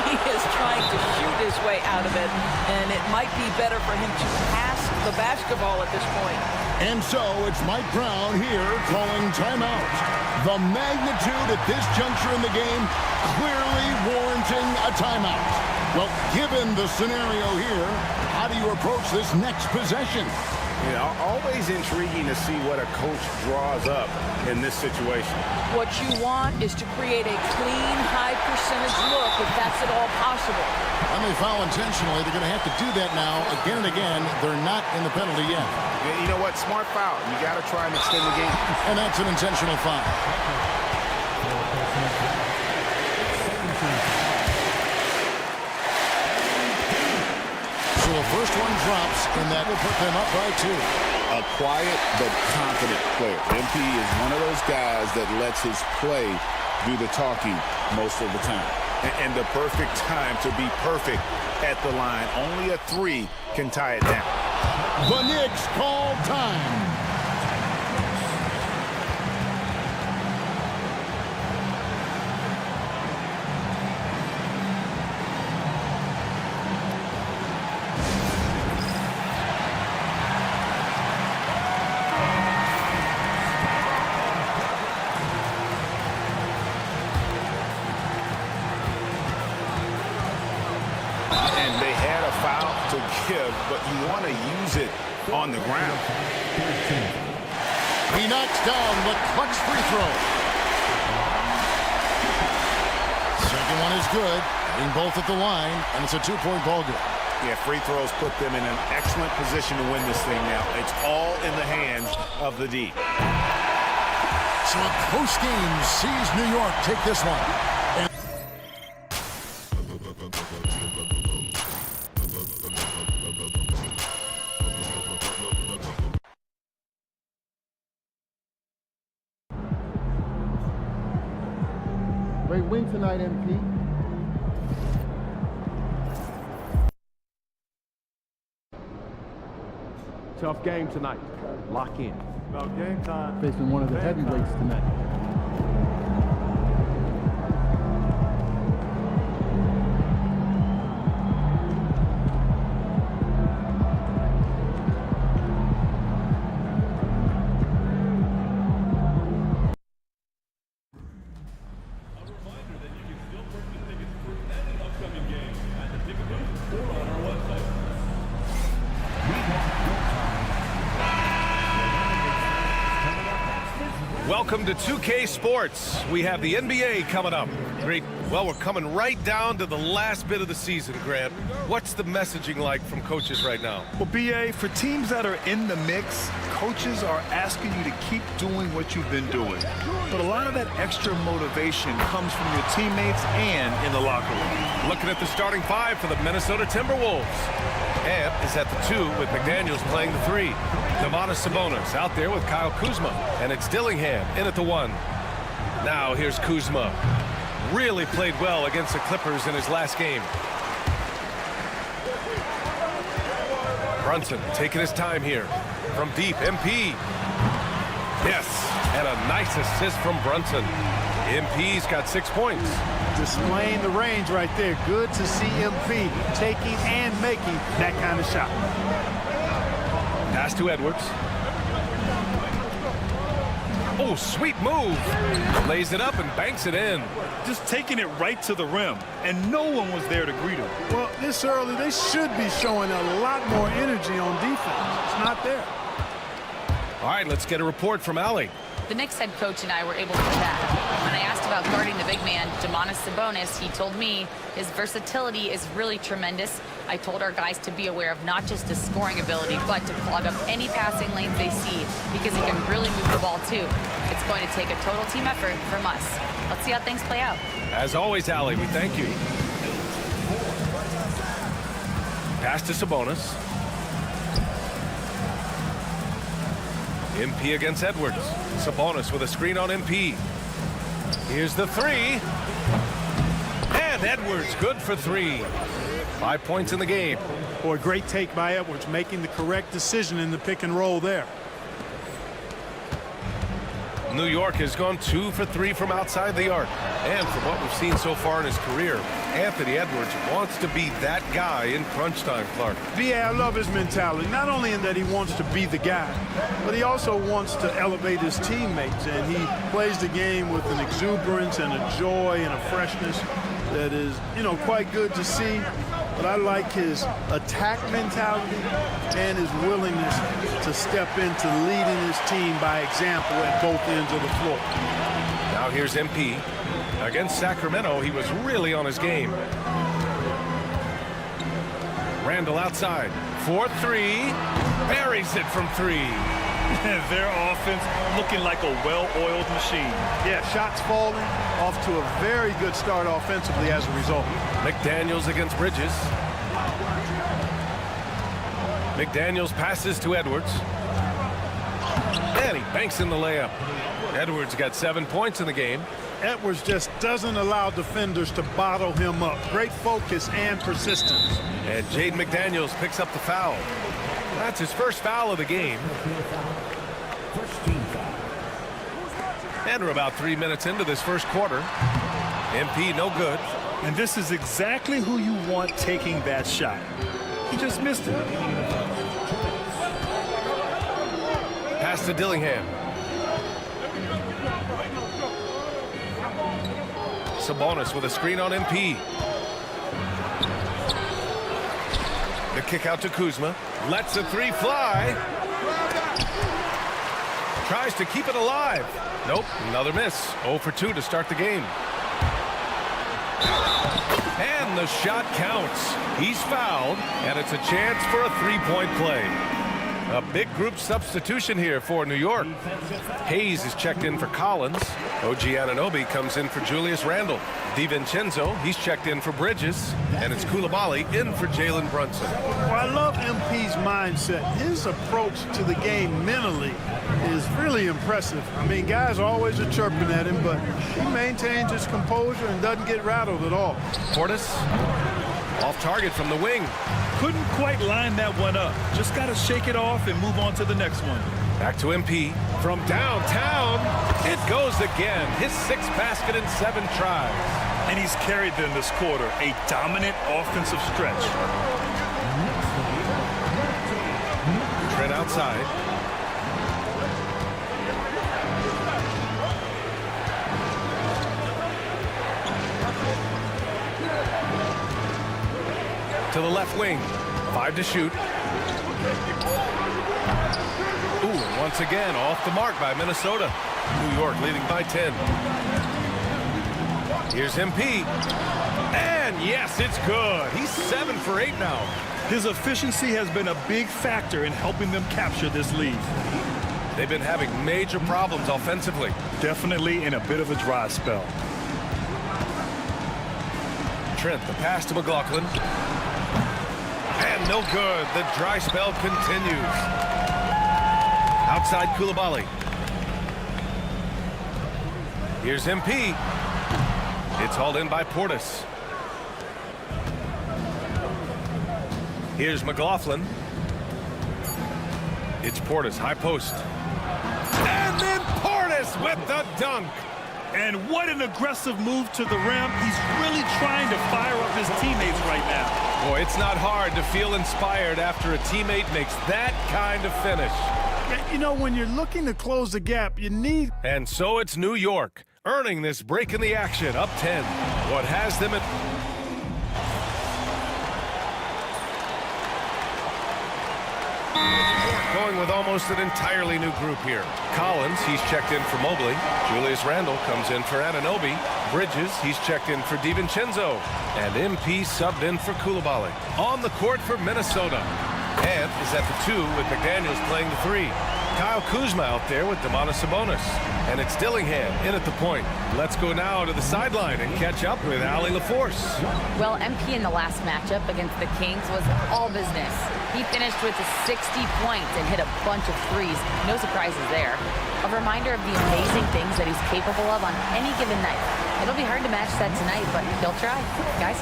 He is trying to shoot his way out of it, and it might be better for him to pass the basketball at this point. And so it's Mike Brown here calling timeout. The magnitude at this juncture in the game clearly warranting a timeout. Well, given the scenario here, how do you approach this next possession? You know, always intriguing to see what a coach draws up in this situation. What you want is to create a clean, high percentage look if that's at all possible. When they foul intentionally, they're going to have to do that now again and again. They're not in the penalty yet. You know what? Smart foul. You got to try and extend the game. And that's an intentional foul. So the first one drops, and that will put them up by 2. A quiet but confident player. MP is one of those guys that lets his play do the talking most of the time. And the perfect time to be perfect at the line. Only a 3 can tie it down. The Knicks call time. And they had a foul to give, but you want to use it on the ground. He knocks down the clutch free throw. Second one is good. Hitting both at the line, and it's a 2-point ball game. Yeah, free throws put them in an excellent position to win this thing now. It's all in the hands of the D. So a close game sees New York take this one. Great win tonight, MP. Tough game tonight. Lock in. About game time. Facing one of the heavyweights tonight. Welcome to 2K Sports. We have the NBA coming up. Great. Well, we're coming right down to the last bit of the season, Grant. What's the messaging like from coaches right now? Well, BA, for teams that are in the mix, coaches are asking you to keep doing what you've been doing. But a lot of that extra motivation comes from your teammates and in the locker room. Looking at the starting five for the Minnesota Timberwolves. Ant is at the 2 with McDaniels playing the 3. Domantas Sabonis out there with Kyle Kuzma. And it's Dillingham in at the 1. Now here's Kuzma. Really played well against the Clippers in his last game. Brunson taking his time here. From deep, MP. Yes, and a nice assist from Brunson. MP's got 6 points. Displaying the range right there. Good to see MP taking and making that kind of shot. Pass to Edwards. Oh, sweet move. Lays it up and banks it in. Just taking it right to the rim, and no one was there to greet him. Well, this early, they should be showing a lot more energy on defense. It's not there. All right, let's get a report from Allie. The Knicks head coach and I were able to chat. When I asked about guarding the big man, Domantas Sabonis, he told me his versatility is really tremendous. I told our guys to be aware of not just his scoring ability, but to clog up any passing lanes they see, because he can really move the ball too. It's going to take a total team effort from us. Let's see how things play out. As always, Allie, we thank you. Pass to Sabonis. MP against Edwards. Sabonis with a screen on MP. Here's the 3. And Edwards good for 3. 5 points in the game. Boy, great take by Edwards, making the correct decision in the pick and roll there. New York has gone 2 for 3 from outside the arc. And from what we've seen so far in his career, Anthony Edwards wants to be that guy in crunch time, Clark. I love his mentality, not only in that he wants to be the guy, but he also wants to elevate his teammates, and he plays the game with an exuberance and a joy and a freshness that is, quite good to see. But I like his attack mentality and his willingness to step into leading his team by example at both ends of the floor. Now here's MP. Against Sacramento, he was really on his game. Randall outside. 4-3. Buries it from 3. Their offense looking like a well-oiled machine. Yeah, shots falling, off to a very good start offensively as a result. McDaniels against Bridges. McDaniels passes to Edwards. And he banks in the layup. Edwards got 7 points in the game. Edwards just doesn't allow defenders to bottle him up. Great focus and persistence. And Jaden McDaniels picks up the foul. That's his first foul of the game. And we're about 3 minutes into this first quarter. MP no good. And this is exactly who you want taking that shot. He just missed it. Pass to Dillingham. Sabonis with a screen on MP. The kick out to Kuzma. Lets the 3 fly. Tries to keep it alive. Nope, another miss. 0 for 2 to start the game. And the shot counts. He's fouled, and it's a chance for a 3-point play. A big group substitution here for New York. Hayes is checked in for Collins. OG Anunoby comes in for Julius Randle. DiVincenzo, he's checked in for Bridges. And it's Coulibaly in for Jalen Brunson. Well, I love MP's mindset. His approach to the game mentally is really impressive. I mean, guys always are chirping at him, but he maintains his composure and doesn't get rattled at all. Portis off target from the wing. Couldn't quite line that one up. Just got to shake it off and move on to the next one. Back to MP. From downtown, it goes again. His 6th basket in 7 tries. And he's carried them this quarter. A dominant offensive stretch. Trent outside. To the left wing. 5 to shoot. Ooh, once again, off the mark by Minnesota. New York leading by 10. Here's MP. And yes, it's good. He's 7 for 8 now. His efficiency has been a big factor in helping them capture this lead. They've been having major problems offensively. Definitely in a bit of a dry spell. Trent, the pass to McLaughlin. And no good. The dry spell continues. Outside Koulibaly. Here's MP. It's hauled in by Portis. Here's McLaughlin. It's Portis, high post. And then Portis with the dunk. And what an aggressive move to the rim. He's really trying to fire up his teammates right now. Boy, it's not hard to feel inspired after a teammate makes that kind of finish. Yeah, you know, when you're looking to close the gap, you need... And so it's New York, earning this break in the action, up 10. What has them at... Going with almost an entirely new group here. Collins, he's checked in for Mobley. Julius Randle comes in for Anunoby. Bridges, he's checked in for DiVincenzo. And MP subbed in for Koulibaly. On the court for Minnesota. Ant is at the 2 with McDaniels playing the 3. Kyle Kuzma out there with Domantas Sabonis. And it's Dillingham in at the point. Let's go now to the sideline and catch up with Allie LaForce. Well, MP in the last matchup against the Kings was all business. He finished with 60 points and hit a bunch of threes. No surprises there. A reminder of the amazing things that he's capable of on any given night. It'll be hard to match that tonight, but he'll try. Guys?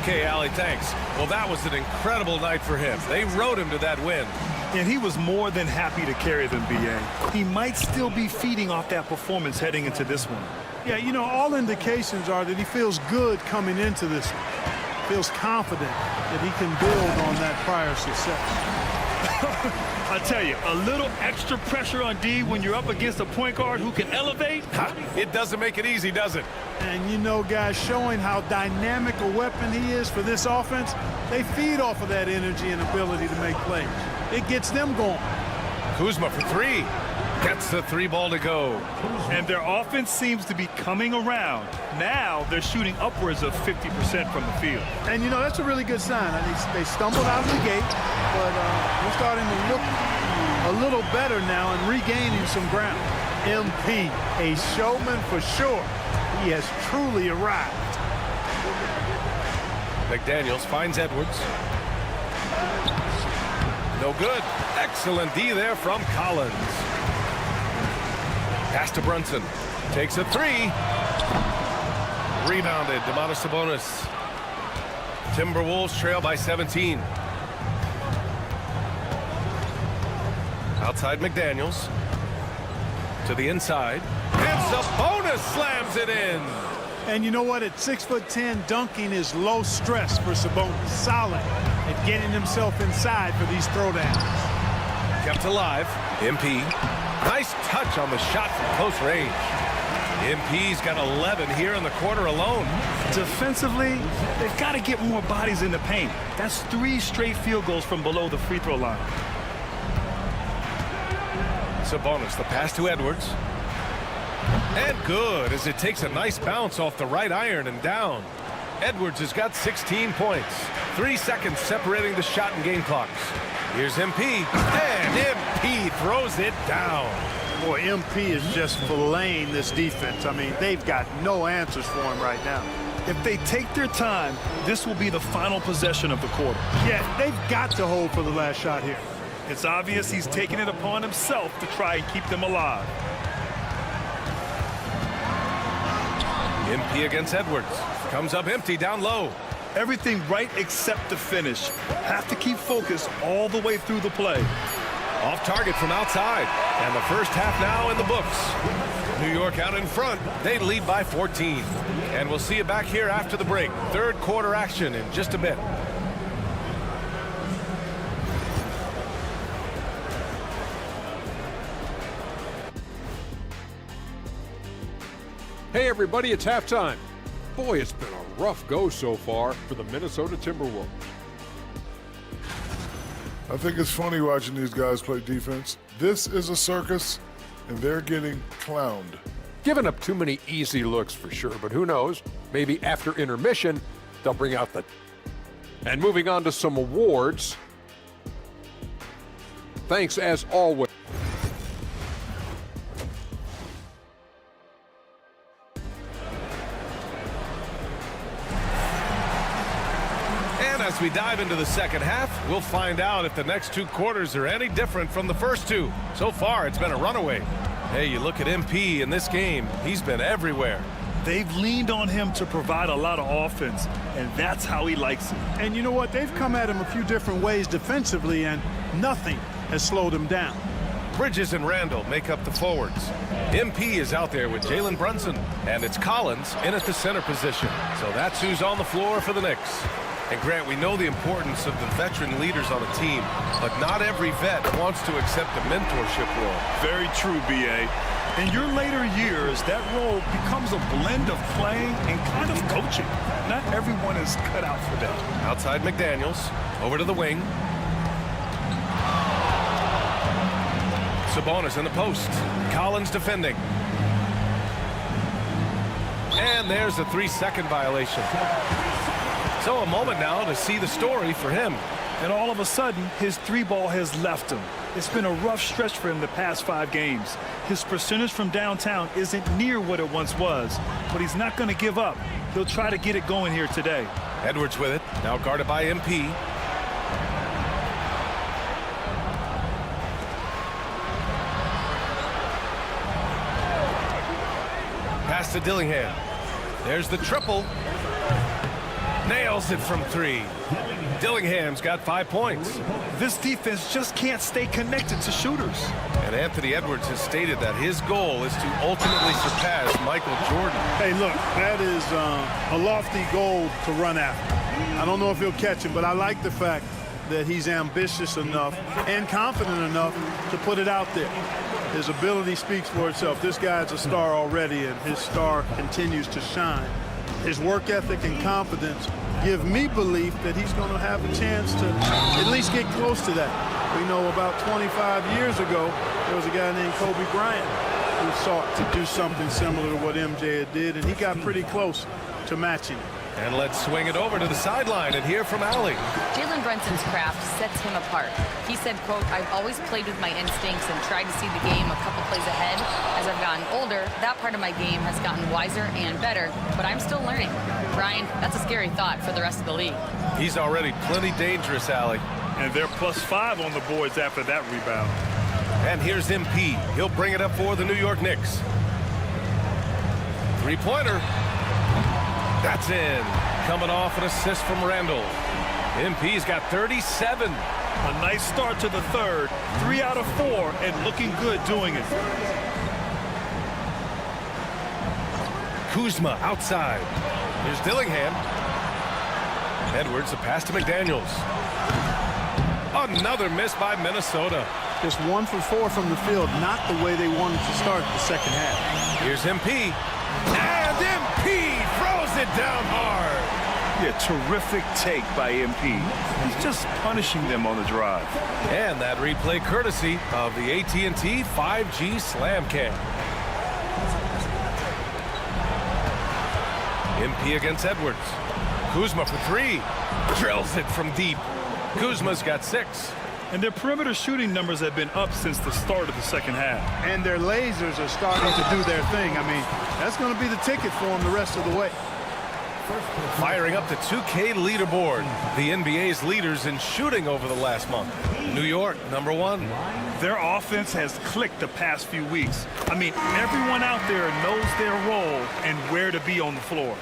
Okay, Allie, thanks. Well, that was an incredible night for him. They rode him to that win. And he was more than happy to carry them, B.A. He might still be feeding off that performance heading into this one. Yeah, you know, all indications are that he feels good coming into this one. Feels confident that he can build on that prior success. I tell you, a little extra pressure on D when you're up against a point guard who can elevate. It doesn't make it easy, does it? And you know, guys, showing how dynamic a weapon he is for this offense, they feed off of that energy and ability to make plays. It gets them going. Kuzma for 3. Gets the 3 ball to go. And their offense seems to be coming around. Now they're shooting upwards of 50% from the field. And, you know, that's a really good sign. They stumbled out of the gate, but we're starting to look a little better now and regaining some ground. MP, a showman for sure. He has truly arrived. McDaniels finds Edwards. No good. Excellent D there from Collins. Pass to Brunson. Takes a 3. Rebounded. Domantas Sabonis. Timberwolves trail by 17. Outside McDaniels. To the inside. And Sabonis slams it in. And you know what? At 6'10", dunking is low stress for Sabonis. Solid at getting himself inside for these throwdowns. Kept alive. MP. Nice touch on the shot from close range. MP's got 11 here in the quarter alone. Defensively, they've got to get more bodies in the paint. That's 3 straight field goals from below the free throw line. Sabonis, the pass to Edwards. And good, as it takes a nice bounce off the right iron and down. Edwards has got 16 points. 3 seconds separating the shot and game clocks. Here's MP, and MP throws it down. Boy, MP is just filleting this defense. I mean, they've got no answers for him right now. If they take their time, this will be the final possession of the quarter. Yeah, they've got to hold for the last shot here. It's obvious he's taking it upon himself to try and keep them alive. MP against Edwards. Comes up empty down low. Everything right except the finish. Have to keep focus all the way through the play. Off target from outside. And the first half now in the books. New York out in front. They lead by 14. And we'll see you back here after the break. Third quarter action in just a bit. Hey everybody, it's halftime. Boy, it's been a rough go so far for the Minnesota Timberwolves. I think it's funny watching these guys play defense. This is a circus, and they're getting clowned. Giving up too many easy looks for sure, but who knows? Maybe after intermission, they'll bring out the... And moving on to some awards. Thanks as always. As we dive into the second half, we'll find out if the next two quarters are any different from the first two. So far, it's been a runaway. Hey, you look at MP in this game, he's been everywhere. They've leaned on him to provide a lot of offense, and that's how he likes it. And you know what? They've come at him a few different ways defensively, and nothing has slowed him down. Bridges and Randall make up the forwards. MP is out there with Jalen Brunson, and it's Collins in at the center position. So that's who's on the floor for the Knicks. And Grant, we know the importance of the veteran leaders on a team, but not every vet wants to accept a mentorship role. Very true, B.A. In your later years, that role becomes a blend of playing and kind of coaching. Not everyone is cut out for that. Outside McDaniels, over to the wing. Sabonis in the post. Collins defending. And there's a 3-second violation. So a moment now to see the story for him. And all of a sudden, his three ball has left him. It's been a rough stretch for him the past 5 games. His percentage from downtown isn't near what it once was, but he's not going to give up. He'll try to get it going here today. Edwards with it, now guarded by MP. Pass to Dillingham. There's the triple. Nails it from 3. Dillingham's got 5 points. This defense just can't stay connected to shooters. And Anthony Edwards has stated that his goal is to ultimately surpass Michael Jordan. Hey, look, that is a lofty goal to run after. I don't know if he'll catch him, but I like the fact that he's ambitious enough and confident enough to put it out there. His ability speaks for itself. This guy's a star already, and his star continues to shine. His work ethic and confidence give me belief that he's going to have a chance to at least get close to that. We know about 25 years ago, there was a guy named Kobe Bryant who sought to do something similar to what MJ did, and he got pretty close to matching it. And let's swing it over to the sideline and hear from Allie. Jalen Brunson's craft sets him apart. He said, quote, "I've always played with my instincts and tried to see the game a couple plays ahead. As I've gotten older, that part of my game has gotten wiser and better, but I'm still learning." Brian, that's a scary thought for the rest of the league. He's already plenty dangerous, Allie. And they're +5 on the boards after that rebound. And here's MP. He'll bring it up for the New York Knicks. 3-pointer. That's in. Coming off an assist from Randall. MP's got 37. A nice start to the third. 3 out of 4 and looking good doing it. Kuzma outside. Here's Dillingham. Edwards, a pass to McDaniels. Another miss by Minnesota. Just 1 for 4 from the field, not the way they wanted to start the second half. Here's MP. And MP throws it down hard. Yeah, terrific take by MP. He's just punishing them on the drive. And that replay courtesy of the AT&T 5G Slam Cam. MP against Edwards. Kuzma for 3. Drills it from deep. Kuzma's got 6. And their perimeter shooting numbers have been up since the start of the second half. And their lasers are starting to do their thing. I mean, that's going to be the ticket for them the rest of the way. Firing up the 2K leaderboard. The NBA's leaders in shooting over the last month. New York, #1. Their offense has clicked the past few weeks. I mean, everyone out there knows their role and where to be on the floor.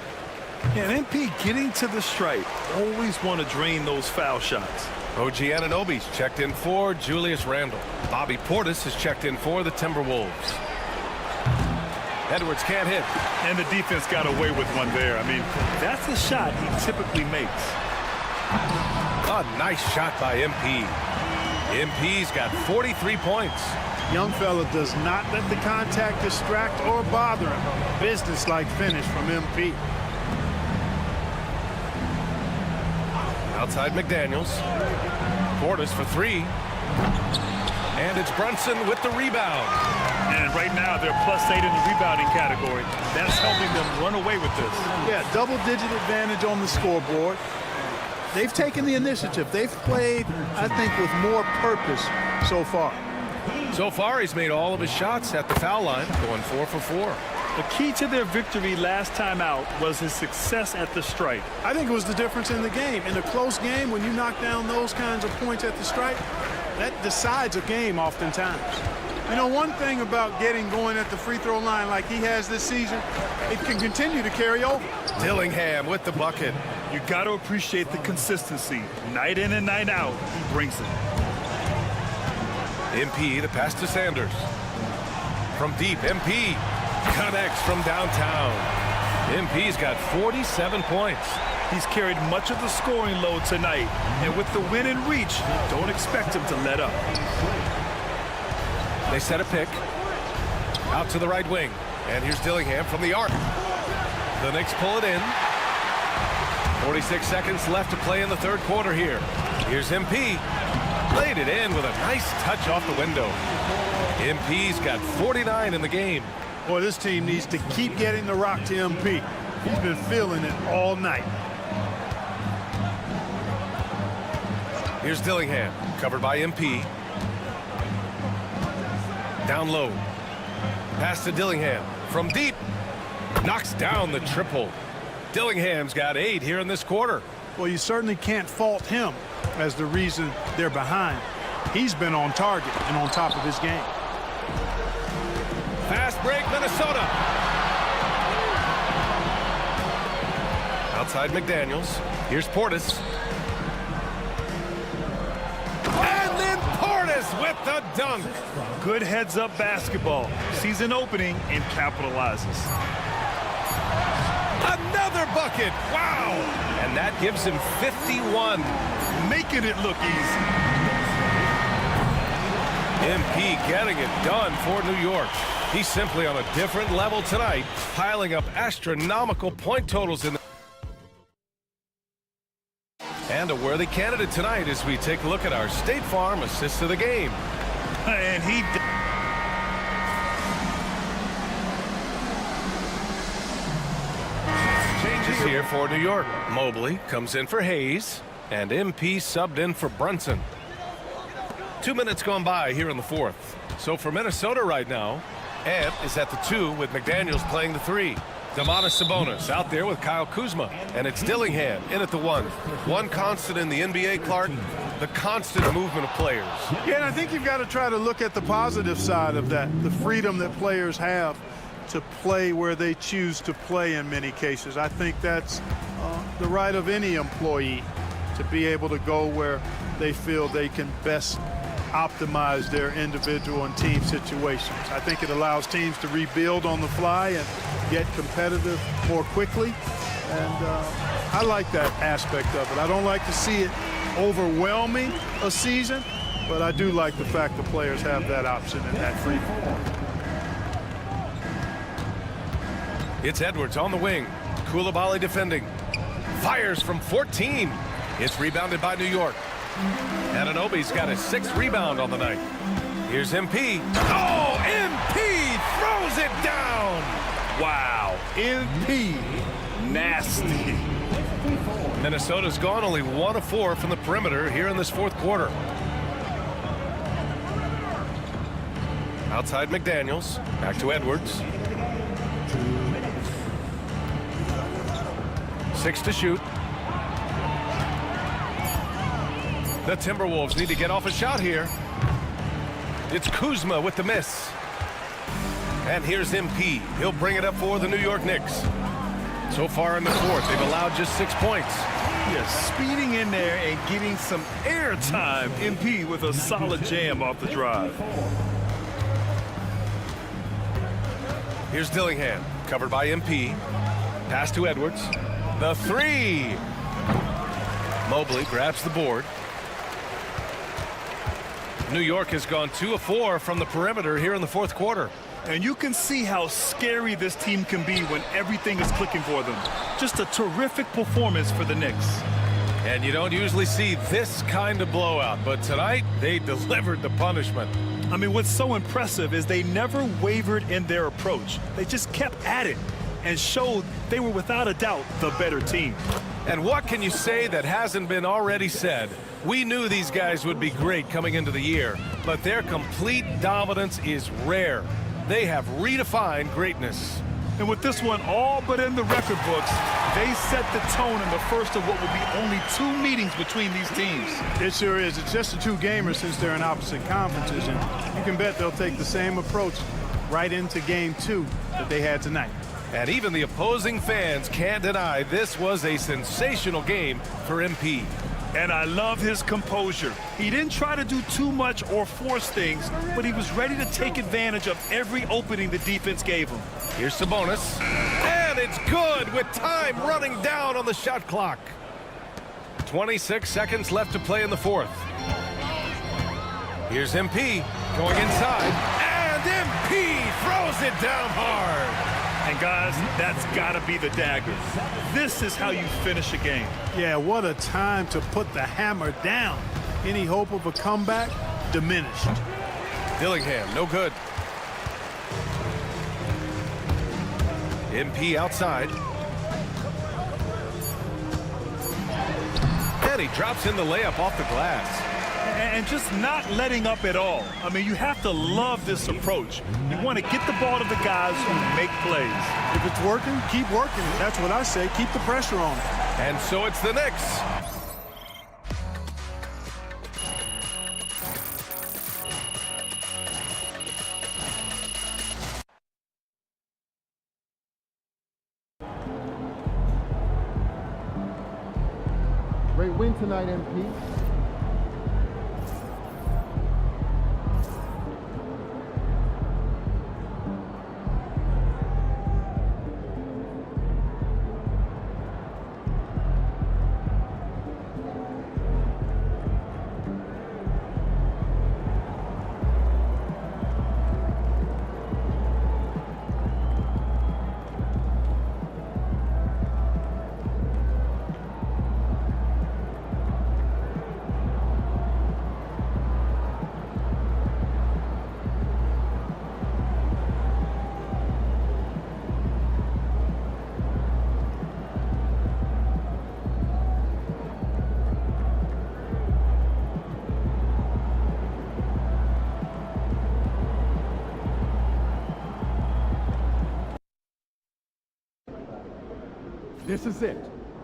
Yeah, and MP getting to the stripe. Always want to drain those foul shots. OG Anunoby's checked in for Julius Randle. Bobby Portis has checked in for the Timberwolves. Edwards can't hit. And the defense got away with one there. I mean, that's the shot he typically makes. A nice shot by MP. MP's got 43 points. Young fella does not let the contact distract or bother him. Business-like finish from MP. Outside McDaniels. Portis for three. And it's Brunson with the rebound. And right now they're +8 in the rebounding category. That's helping them run away with this. Yeah, double-digit advantage on the scoreboard. They've taken the initiative. They've played, I think, with more purpose so far. So far, he's made all of his shots at the foul line, going 4 for 4. The key to their victory last time out was his success at the stripe. I think it was the difference in the game. In a close game, when you knock down those kinds of points at the stripe, that decides a game oftentimes. You know, one thing about getting going at the free throw line like he has this season, it can continue to carry over. Dillingham with the bucket. You got to appreciate the consistency. Night in and night out, he brings it. MP, the pass to Sanders. From deep, MP connects from downtown. MP's got 47 points. He's carried much of the scoring load tonight. And with the win in reach, don't expect him to let up. They set a pick. Out to the right wing. And here's Dillingham from the arc. The Knicks pull it in. 46 seconds left to play in the third quarter here. Here's MP. Laid it in with a nice touch off the window. MP's got 49 in the game. Boy, this team needs to keep getting the rock to MP. He's been feeling it all night. Here's Dillingham, covered by MP. Down low. Pass to Dillingham. From deep. Knocks down the triple. Dillingham's got 8 here in this quarter. Well, you certainly can't fault him as the reason they're behind. He's been on target and on top of his game. Fast break, Minnesota. Outside McDaniels. Here's Portis. And then Portis with the dunk. Good heads-up basketball. Sees an opening and capitalizes. Another bucket. Wow. And that gives him 51. Making it look easy. MP getting it done for New York. He's simply on a different level tonight, piling up astronomical point totals in the and a worthy candidate tonight as we take a look at our State Farm assist of the game. And he changes here for New York. Mobley comes in for Hayes, and MP subbed in for Brunson. 2 minutes gone by here in the fourth. So for Minnesota right now, Ed is at the 2 with McDaniels playing the 3. Domantas Sabonis out there with Kyle Kuzma. And it's Dillingham in at the 1. One constant in the NBA, Clark, the constant movement of players. Yeah, and I think you've got to try to look at the positive side of that, the freedom that players have to play where they choose to play in many cases. I think that's the right of any employee to be able to go where they feel they can best optimize their individual and team situations. I think it allows teams to rebuild on the fly and get competitive more quickly. And I like that aspect of it. I don't like to see it overwhelming a season, but I do like the fact the players have that option and that freedom. It's Edwards on the wing. Koulibaly defending. Fires from 14. It's rebounded by New York. Anunoby's got his 6th rebound on the night. Here's MP. Oh, MP throws it down. Wow. MP nasty. Minnesota's gone only 1 of 4 from the perimeter here in this fourth quarter. Outside McDaniels. Back to Edwards. 6 to shoot. The Timberwolves need to get off a shot here. It's Kuzma with the miss. And here's MP. He'll bring it up for the New York Knicks. So far in the fourth, they've allowed just 6 points. Yeah, speeding in there and getting some air time. MP with a solid jam off the drive. Here's Dillingham, covered by MP. Pass to Edwards. The three. Mobley grabs the board. New York has gone 2 of 4 from the perimeter here in the fourth quarter. And you can see how scary this team can be when everything is clicking for them. Just a terrific performance for the Knicks. And you don't usually see this kind of blowout, but tonight they delivered the punishment. I mean, what's so impressive is they never wavered in their approach. They just kept at it and showed they were without a doubt the better team. And what can you say that hasn't been already said? We knew these guys would be great coming into the year, but their complete dominance is rare. They have redefined greatness. And with this one all but in the record books, they set the tone in the first of what will be only 2 meetings between these teams. It sure is. It's just the 2 gamers since they're in opposite conferences, and you can bet they'll take the same approach right into game 2 that they had tonight. And even the opposing fans can't deny this was a sensational game for MP. And I love his composure. He didn't try to do too much or force things, but he was ready to take advantage of every opening the defense gave him. Here's Sabonis. And it's good with time running down on the shot clock. 26 seconds left to play in the fourth. Here's MP going inside. And MP throws it down hard. And guys, that's got to be the dagger. This is how you finish a game. Yeah, what a time to put the hammer down. Any hope of a comeback? Diminished. Dillingham, no good. MP outside. And he drops in the layup off the glass. And just not letting up at all. I mean, you have to love this approach. You want to get the ball to the guys who make plays. If it's working, keep working. That's what I say. Keep the pressure on. And so it's the Knicks. Great win tonight, MP. This is it,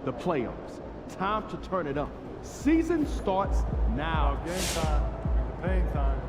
the playoffs. Time to turn it up. Season starts now. Game time. Pain time.